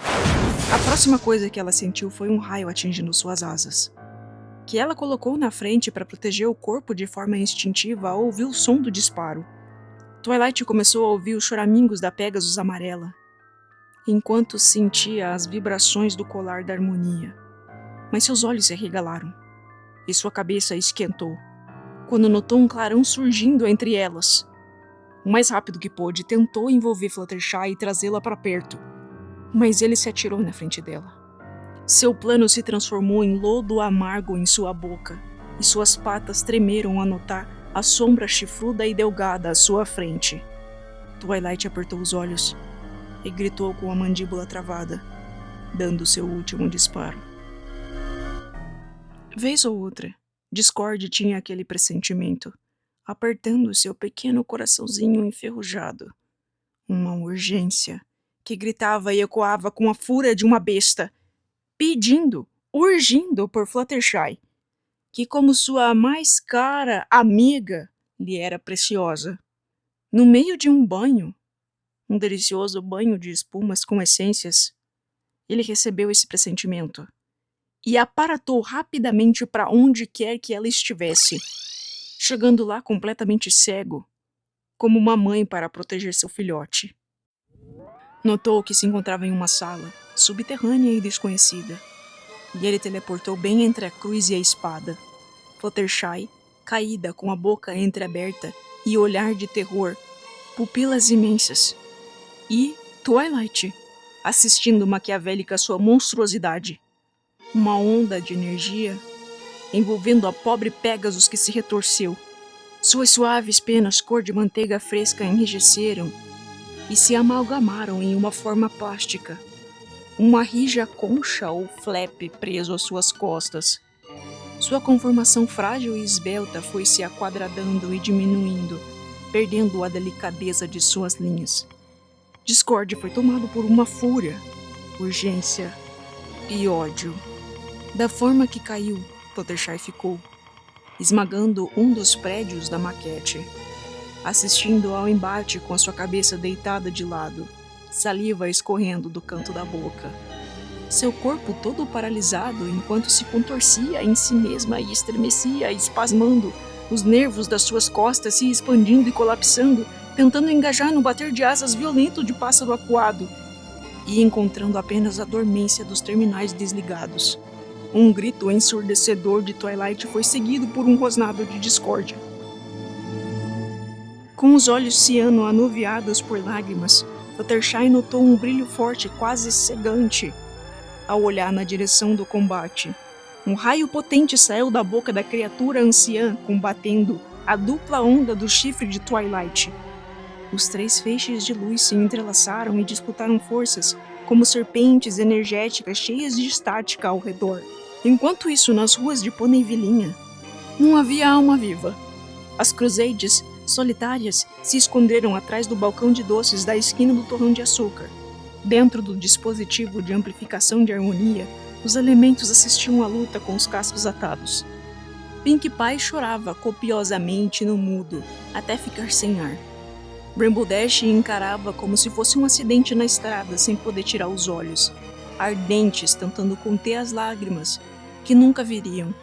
A próxima coisa que ela sentiu foi um raio atingindo suas asas, que ela colocou na frente para proteger o corpo de forma instintiva ao ouvir o som do disparo. Twilight começou a ouvir os choramingos da Pegasus amarela, enquanto sentia as vibrações do colar da harmonia. Mas seus olhos se arregalaram, e sua cabeça esquentou, quando notou um clarão surgindo entre elas. O mais rápido que pôde, tentou envolver Fluttershy e trazê-la para perto, mas ele se atirou na frente dela. Seu plano se transformou em lodo amargo em sua boca, e suas patas tremeram ao notar a sombra chifruda e delgada à sua frente. Twilight apertou os olhos e gritou com a mandíbula travada, dando seu último disparo. Vez ou outra, Discord tinha aquele pressentimento, apertando seu pequeno coraçãozinho enferrujado. Uma urgência que gritava e ecoava com a fúria de uma besta, pedindo, urgindo por Fluttershy, que como sua mais cara amiga lhe era preciosa. No meio de um banho, um delicioso banho de espumas com essências, ele recebeu esse pressentimento e aparatou rapidamente para onde quer que ela estivesse, chegando lá completamente cego, como uma mãe para proteger seu filhote. Notou que se encontrava em uma sala, subterrânea e desconhecida, e ele teleportou bem entre a cruz e a espada. Fluttershy, caída com a boca entreaberta e olhar de terror, pupilas imensas, e Twilight, assistindo maquiavélica a sua monstruosidade. Uma onda de energia envolvendo a pobre Pegasus que se retorceu. Suas suaves penas cor de manteiga fresca enrijeceram e se amalgamaram em uma forma plástica, uma rija concha ou flap preso às suas costas. Sua conformação frágil e esbelta foi se aquadradando e diminuindo, perdendo a delicadeza de suas linhas. Discord foi tomado por uma fúria, urgência e ódio. Da forma que caiu, Fluttershy ficou, esmagando um dos prédios da maquete, assistindo ao embate com a sua cabeça deitada de lado, saliva escorrendo do canto da boca. Seu corpo todo paralisado enquanto se contorcia em si mesma e estremecia, espasmando, os nervos das suas costas se expandindo e colapsando, tentando engajar no bater de asas violento de pássaro acuado, e encontrando apenas a dormência dos terminais desligados. Um grito ensurdecedor de Twilight foi seguido por um rosnado de discórdia. Com os olhos ciano anuviados por lágrimas, Fluttershy notou um brilho forte, quase cegante, ao olhar na direção do combate. Um raio potente saiu da boca da criatura anciã, combatendo a dupla onda do chifre de Twilight. Os 3 feixes de luz se entrelaçaram e disputaram forças, como serpentes energéticas cheias de estática ao redor. Enquanto isso, nas ruas de Ponyvillinha, não havia alma viva. As Crusades, solitárias, se esconderam atrás do balcão de doces da esquina do torrão de açúcar. Dentro do dispositivo de amplificação de harmonia, os elementos assistiam à luta com os cascos atados. Pinkie Pie chorava copiosamente no mudo, até ficar sem ar. Rainbow Dash encarava como se fosse um acidente na estrada, sem poder tirar os olhos, ardentes, tentando conter as lágrimas, que nunca viriam.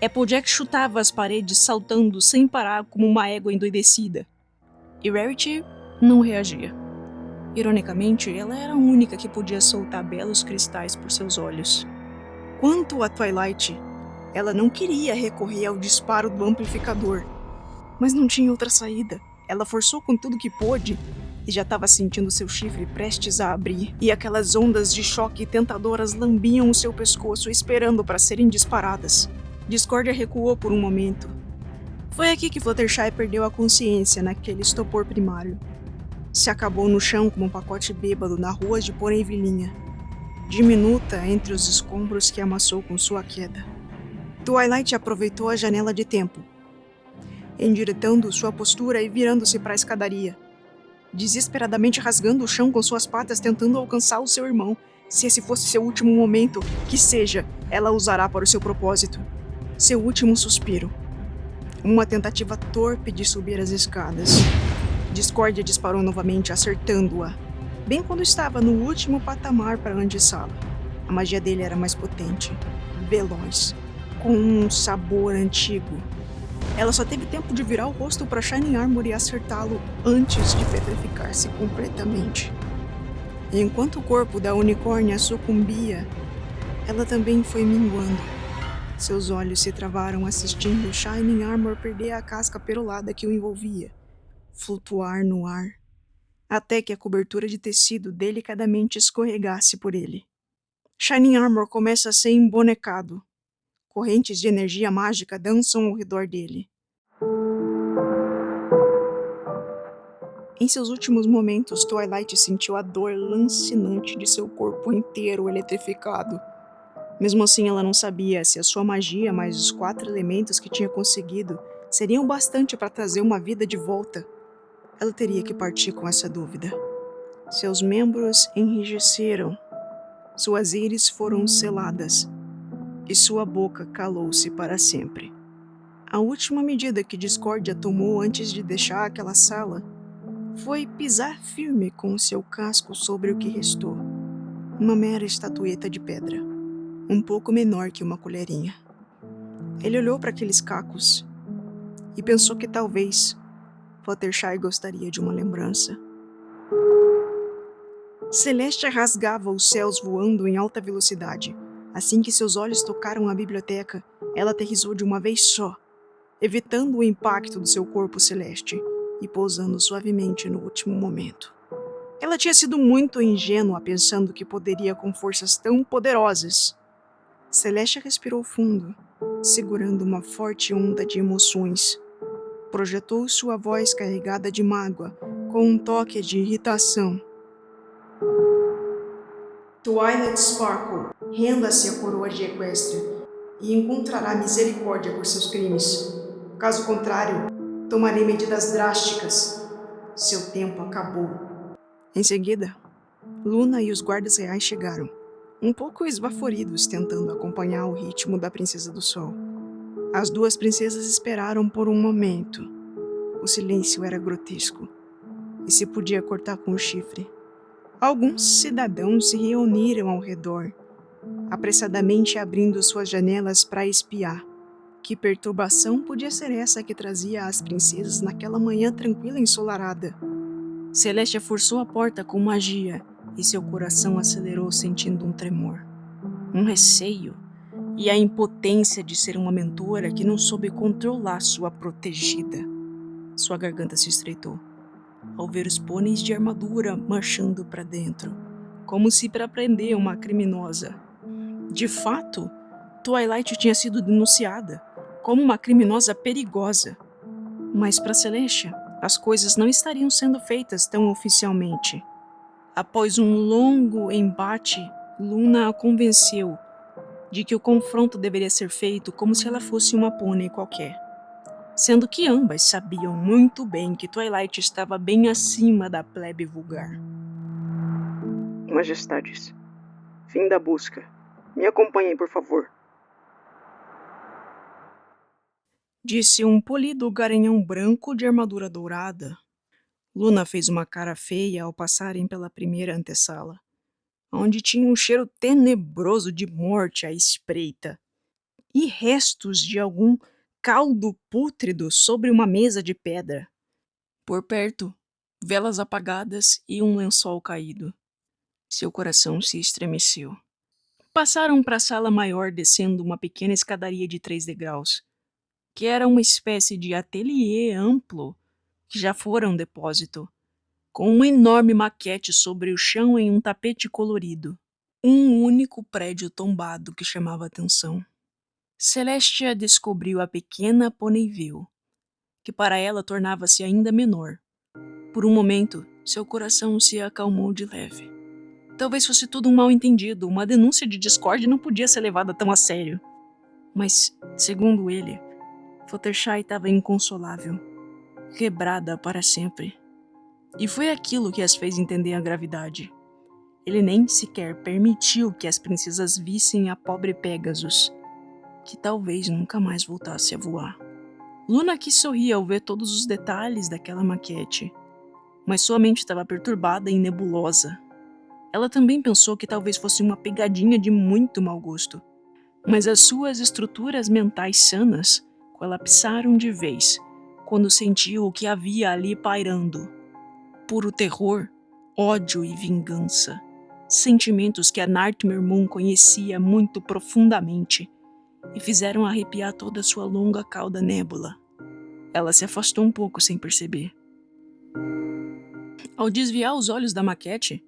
Applejack chutava as paredes, saltando sem parar como uma égua endoidecida. E Rarity não reagia. Ironicamente, ela era a única que podia soltar belos cristais por seus olhos. Quanto a Twilight, ela não queria recorrer ao disparo do amplificador, mas não tinha outra saída. Ela forçou com tudo que pôde e já estava sentindo seu chifre prestes a abrir, e aquelas ondas de choque tentadoras lambiam o seu pescoço, esperando para serem disparadas. Discórdia recuou por um momento. Foi aqui que Fluttershy perdeu a consciência, naquele estopor primário. Se acabou no chão como um pacote bêbado na rua de Ponyvillinha, diminuta entre os escombros que amassou com sua queda. Twilight aproveitou a janela de tempo, endireitando sua postura e virando-se para a escadaria, desesperadamente rasgando o chão com suas patas, tentando alcançar o seu irmão. Se esse fosse seu último momento, que seja, ela usará para o seu propósito. Seu último suspiro. Uma tentativa torpe de subir as escadas. Discórdia disparou novamente, acertando-a, bem quando estava no último patamar para a antessala. A magia dele era mais potente, veloz, com um sabor antigo. Ela só teve tempo de virar o rosto para Shining Armor e acertá-lo antes de petrificar-se completamente. E enquanto o corpo da unicórnia sucumbia, ela também foi minguando. Seus olhos se travaram assistindo Shining Armor perder a casca perolada que o envolvia, flutuar no ar, até que a cobertura de tecido delicadamente escorregasse por ele. Shining Armor começa a ser embonecado. Correntes de energia mágica dançam ao redor dele. Em seus últimos momentos, Twilight sentiu a dor lancinante de seu corpo inteiro eletrificado. Mesmo assim, ela não sabia se a sua magia mais os 4 elementos que tinha conseguido seriam bastante para trazer uma vida de volta. Ela teria que partir com essa dúvida. Seus membros enrijeceram, suas íris foram seladas e sua boca calou-se para sempre. A última medida que Discórdia tomou antes de deixar aquela sala foi pisar firme com seu casco sobre o que restou, uma mera estatueta de pedra, um pouco menor que uma colherinha. Ele olhou para aqueles cacos e pensou que talvez Fluttershy gostaria de uma lembrança. Celestia rasgava os céus voando em alta velocidade. Assim que seus olhos tocaram a biblioteca, ela aterrissou de uma vez só, evitando o impacto do seu corpo celeste e pousando suavemente no último momento. Ela tinha sido muito ingênua pensando que poderia com forças tão poderosas. Celestia respirou fundo, segurando uma forte onda de emoções. Projetou sua voz carregada de mágoa, com um toque de irritação. Twilight Sparkle, renda-se à coroa de Equestria e encontrará misericórdia por seus crimes. Caso contrário, tomarei medidas drásticas. Seu tempo acabou. Em seguida, Luna e os guardas reais chegaram, um pouco esbaforidos, tentando acompanhar o ritmo da Princesa do Sol. As 2 princesas esperaram por um momento. O silêncio era grotesco e se podia cortar com o chifre. Alguns cidadãos se reuniram ao redor, apressadamente abrindo suas janelas para espiar. Que perturbação podia ser essa que trazia as princesas naquela manhã tranquila e ensolarada? Celestia forçou a porta com magia e seu coração acelerou sentindo um tremor, um receio e a impotência de ser uma mentora que não soube controlar sua protegida. Sua garganta se estreitou ao ver os pôneis de armadura marchando para dentro, como se para prender uma criminosa. De fato, Twilight tinha sido denunciada como uma criminosa perigosa. Mas para Celestia, as coisas não estariam sendo feitas tão oficialmente. Após um longo embate, Luna a convenceu de que o confronto deveria ser feito como se ela fosse uma pônei qualquer, sendo que ambas sabiam muito bem que Twilight estava bem acima da plebe vulgar. Majestades, fim da busca. Me acompanhem, por favor. Disse um polido garanhão branco de armadura dourada. Luna fez uma cara feia ao passarem pela primeira antessala, onde tinha um cheiro tenebroso de morte à espreita e restos de algum caldo pútrido sobre uma mesa de pedra. Por perto, velas apagadas e um lençol caído. Seu coração se estremeceu. Passaram para a sala maior descendo uma pequena escadaria de 3 degraus, que era uma espécie de ateliê amplo que já fora um depósito, com uma enorme maquete sobre o chão em um tapete colorido. Um único prédio tombado que chamava atenção. Celestia descobriu a pequena Ponyville, que para ela tornava-se ainda menor. Por um momento, seu coração se acalmou de leve. Talvez fosse tudo um mal-entendido, uma denúncia de discórdia não podia ser levada tão a sério. Mas, segundo ele, Fluttershy estava inconsolável, quebrada para sempre. E foi aquilo que as fez entender a gravidade. Ele nem sequer permitiu que as princesas vissem a pobre Pegasus, que talvez nunca mais voltasse a voar. Luna quis sorrir ao ver todos os detalhes daquela maquete, mas sua mente estava perturbada e nebulosa. Ela também pensou que talvez fosse uma pegadinha de muito mau gosto, mas as suas estruturas mentais sanas colapsaram de vez quando sentiu o que havia ali pairando. Puro terror, ódio e vingança. Sentimentos que a Nightmare Moon conhecia muito profundamente e fizeram arrepiar toda a sua longa cauda nébula. Ela se afastou um pouco sem perceber. Ao desviar os olhos da maquete,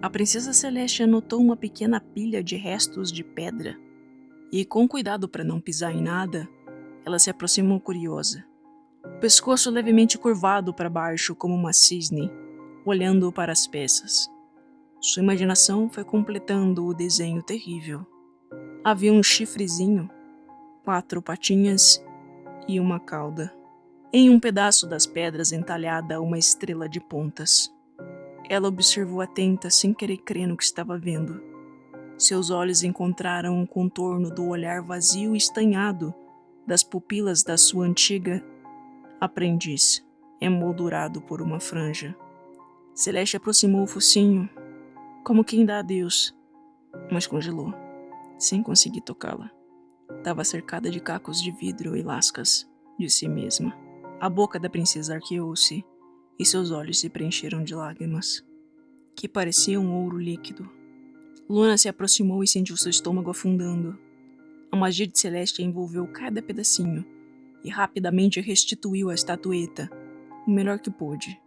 a Princesa Celeste notou uma pequena pilha de restos de pedra e, com cuidado para não pisar em nada, ela se aproximou curiosa. O pescoço levemente curvado para baixo como uma cisne, olhando para as peças. Sua imaginação foi completando o desenho terrível. Havia um chifrezinho, 4 patinhas e uma cauda. Em um pedaço das pedras entalhada uma estrela de pontas. Ela observou atenta sem querer crer no que estava vendo. Seus olhos encontraram o contorno do olhar vazio e estanhado das pupilas da sua antiga aprendiz, emoldurado por uma franja. Celeste aproximou o focinho, como quem dá adeus, mas congelou, sem conseguir tocá-la. Estava cercada de cacos de vidro e lascas de si mesma. A boca da princesa arqueou-se e seus olhos se preencheram de lágrimas, que pareciam ouro líquido. Luna se aproximou e sentiu seu estômago afundando. A magia de Celeste envolveu cada pedacinho e rapidamente restituiu a estatueta, o melhor que pôde.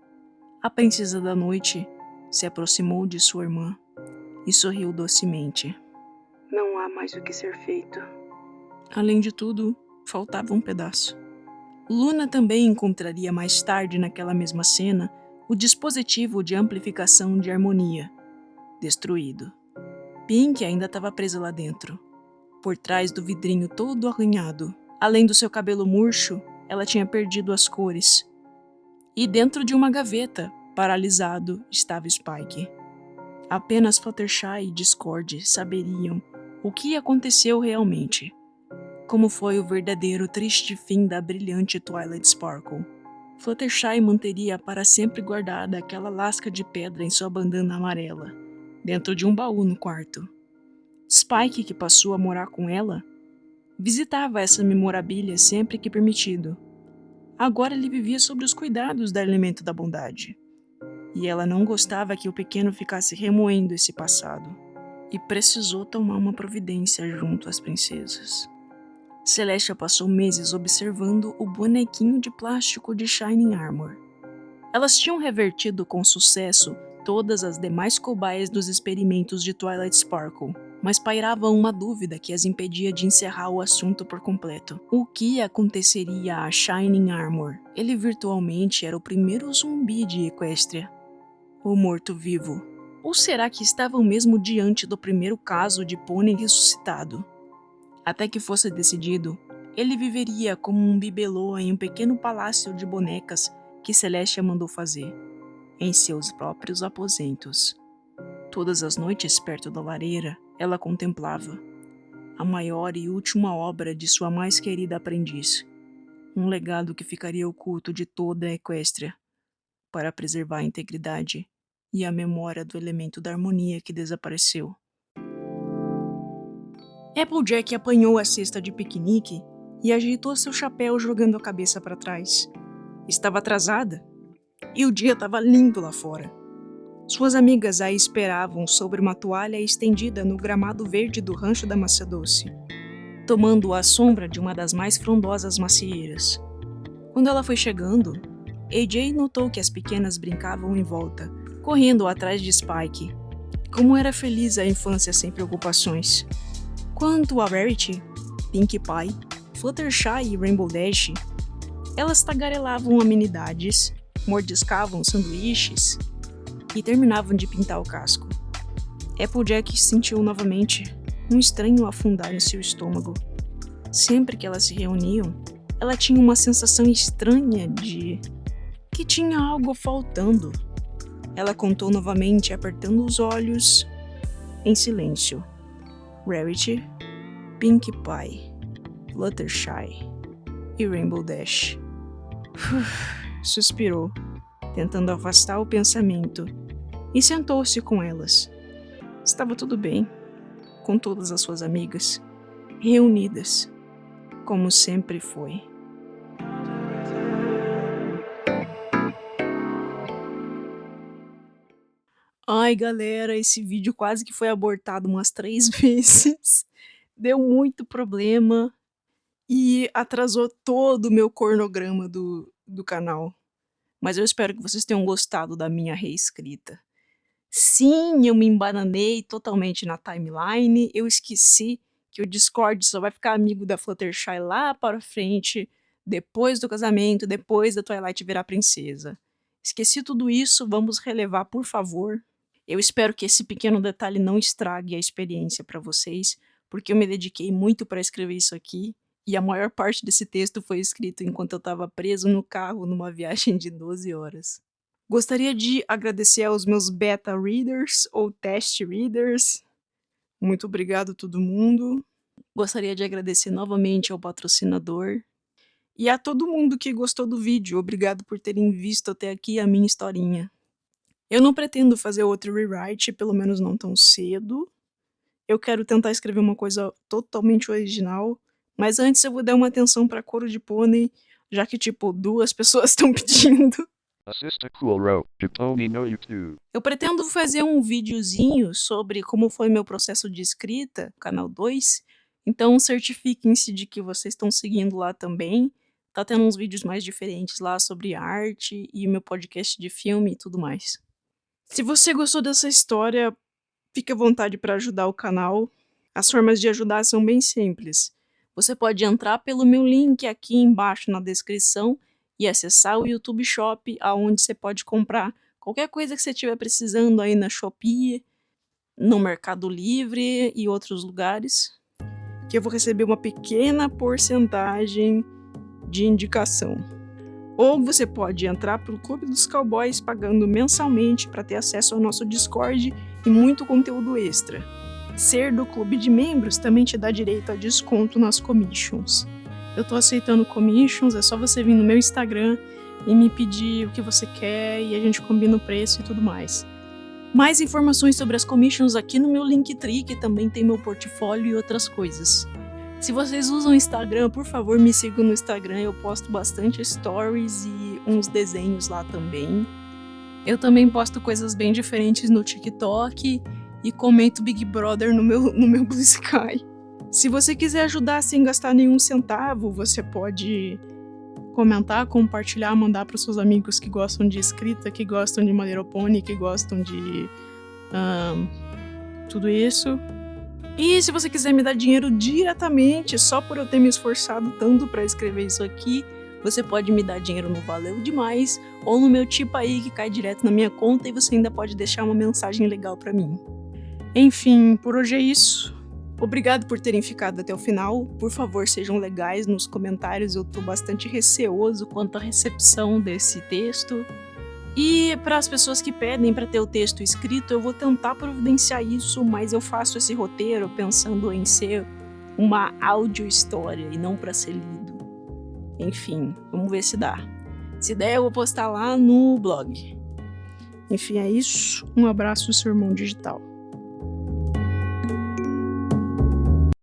A princesa da noite se aproximou de sua irmã e sorriu docemente. Não há mais o que ser feito. Além de tudo, faltava um pedaço. Luna também encontraria mais tarde naquela mesma cena o dispositivo de amplificação de harmonia, destruído. Pink ainda estava presa lá dentro, por trás do vidrinho todo arranhado. Além do seu cabelo murcho, ela tinha perdido as cores. E dentro de uma gaveta, paralisado, estava Spike. Apenas Fluttershy e Discord saberiam o que aconteceu realmente. Como foi o verdadeiro triste fim da brilhante Twilight Sparkle. Fluttershy manteria para sempre guardada aquela lasca de pedra em sua bandana amarela, dentro de um baú no quarto. Spike, que passou a morar com ela, visitava essa memorabilia sempre que permitido. Agora ele vivia sob os cuidados da Elemento da Bondade. E ela não gostava que o pequeno ficasse remoendo esse passado. E precisou tomar uma providência junto às princesas. Celestia passou meses observando o bonequinho de plástico de Shining Armor. Elas tinham revertido com sucesso todas as demais cobaias dos experimentos de Twilight Sparkle, mas pairava uma dúvida que as impedia de encerrar o assunto por completo. O que aconteceria a Shining Armor? Ele virtualmente era o primeiro zumbi de Equestria. O morto-vivo. Ou será que estavam mesmo diante do primeiro caso de pônei ressuscitado? Até que fosse decidido, ele viveria como um bibelô em um pequeno palácio de bonecas que Celestia mandou fazer, em seus próprios aposentos. Todas as noites, perto da lareira, ela contemplava a maior e última obra de sua mais querida aprendiz, um legado que ficaria oculto de toda a Equestria, para preservar a integridade e a memória do elemento da harmonia que desapareceu. Applejack apanhou a cesta de piquenique e ajeitou seu chapéu jogando a cabeça para trás. Estava atrasada e o dia estava lindo lá fora. Suas amigas a esperavam sobre uma toalha estendida no gramado verde do rancho da Maçã Doce, tomando a sombra de uma das mais frondosas macieiras. Quando ela foi chegando, AJ notou que as pequenas brincavam em volta, correndo atrás de Spike. Como era feliz a infância sem preocupações. Quanto a Rarity, Pinkie Pie, Fluttershy e Rainbow Dash, elas tagarelavam amenidades, mordiscavam sanduíches e terminavam de pintar o casco. Applejack sentiu novamente um estranho afundar em seu estômago. Sempre que elas se reuniam, ela tinha uma sensação estranha de que tinha algo faltando. Ela contou novamente, apertando os olhos, em silêncio. Rarity, Pinkie Pie, Fluttershy e Rainbow Dash. Suspirou. tentando afastar o pensamento, e sentou-se com elas. Estava tudo bem, com todas as suas amigas, reunidas, como sempre foi. Ai, galera, esse vídeo quase que foi abortado umas 3 vezes. Deu muito problema e atrasou todo o meu cronograma do canal. Mas eu espero que vocês tenham gostado da minha reescrita. Sim, eu me embananei totalmente na timeline. Eu esqueci que o Discord só vai ficar amigo da Fluttershy lá para frente, depois do casamento, depois da Twilight virar princesa. Esqueci tudo isso, vamos relevar, por favor. Eu espero que esse pequeno detalhe não estrague a experiência para vocês, porque eu me dediquei muito para escrever isso aqui, e a maior parte desse texto foi escrito enquanto eu estava preso no carro numa viagem de 12 horas. Gostaria de agradecer aos meus beta readers ou test readers. Muito obrigado a todo mundo. Gostaria de agradecer novamente ao patrocinador. E a todo mundo que gostou do vídeo, obrigado por terem visto até aqui a minha historinha. Eu não pretendo fazer outro rewrite, pelo menos não tão cedo. Eu quero tentar escrever uma coisa totalmente original, mas antes eu vou dar uma atenção pra Coro de Pônei, já que, tipo, 2 pessoas estão pedindo. Eu pretendo fazer um videozinho sobre como foi meu processo de escrita, canal 2, então certifiquem-se de que vocês estão seguindo lá também. Tá tendo uns vídeos mais diferentes lá sobre arte e meu podcast de filme e tudo mais. Se você gostou dessa história, fique à vontade para ajudar o canal. As formas de ajudar são bem simples. Você pode entrar pelo meu link aqui embaixo na descrição e acessar o YouTube Shop, onde você pode comprar qualquer coisa que você estiver precisando aí na Shopee, no Mercado Livre e outros lugares, que eu vou receber uma pequena porcentagem de indicação. Ou você pode entrar para o Clube dos Cowboys pagando mensalmente para ter acesso ao nosso Discord e muito conteúdo extra. Ser do clube de membros também te dá direito a desconto nas commissions. Eu tô aceitando commissions, é só você vir no meu Instagram e me pedir o que você quer e a gente combina o preço e tudo mais. Mais informações sobre as commissions aqui no meu Linktree, que também tem meu portfólio e outras coisas. Se vocês usam Instagram, por favor, me sigam no Instagram, eu posto bastante stories e uns desenhos lá também. Eu também posto coisas bem diferentes no TikTok e comento Big Brother no meu Blue Sky. Se você quiser ajudar sem gastar nenhum centavo, você pode comentar, compartilhar, mandar para os seus amigos que gostam de escrita, que gostam de My Little Pony, que gostam de tudo isso. E se você quiser me dar dinheiro diretamente, só por eu ter me esforçado tanto para escrever isso aqui, você pode me dar dinheiro no Valeu Demais ou no meu Tipaí, que cai direto na minha conta e você ainda pode deixar uma mensagem legal para mim. Enfim, por hoje é isso. Obrigado por terem ficado até o final. Por favor, sejam legais nos comentários, eu tô bastante receoso quanto à recepção desse texto. E para as pessoas que pedem para ter o texto escrito, eu vou tentar providenciar isso, mas eu faço esse roteiro pensando em ser uma áudio história e não para ser lido. Enfim, vamos ver se dá. Se der, eu vou postar lá no blog. Enfim, é isso. Um abraço, seu irmão digital.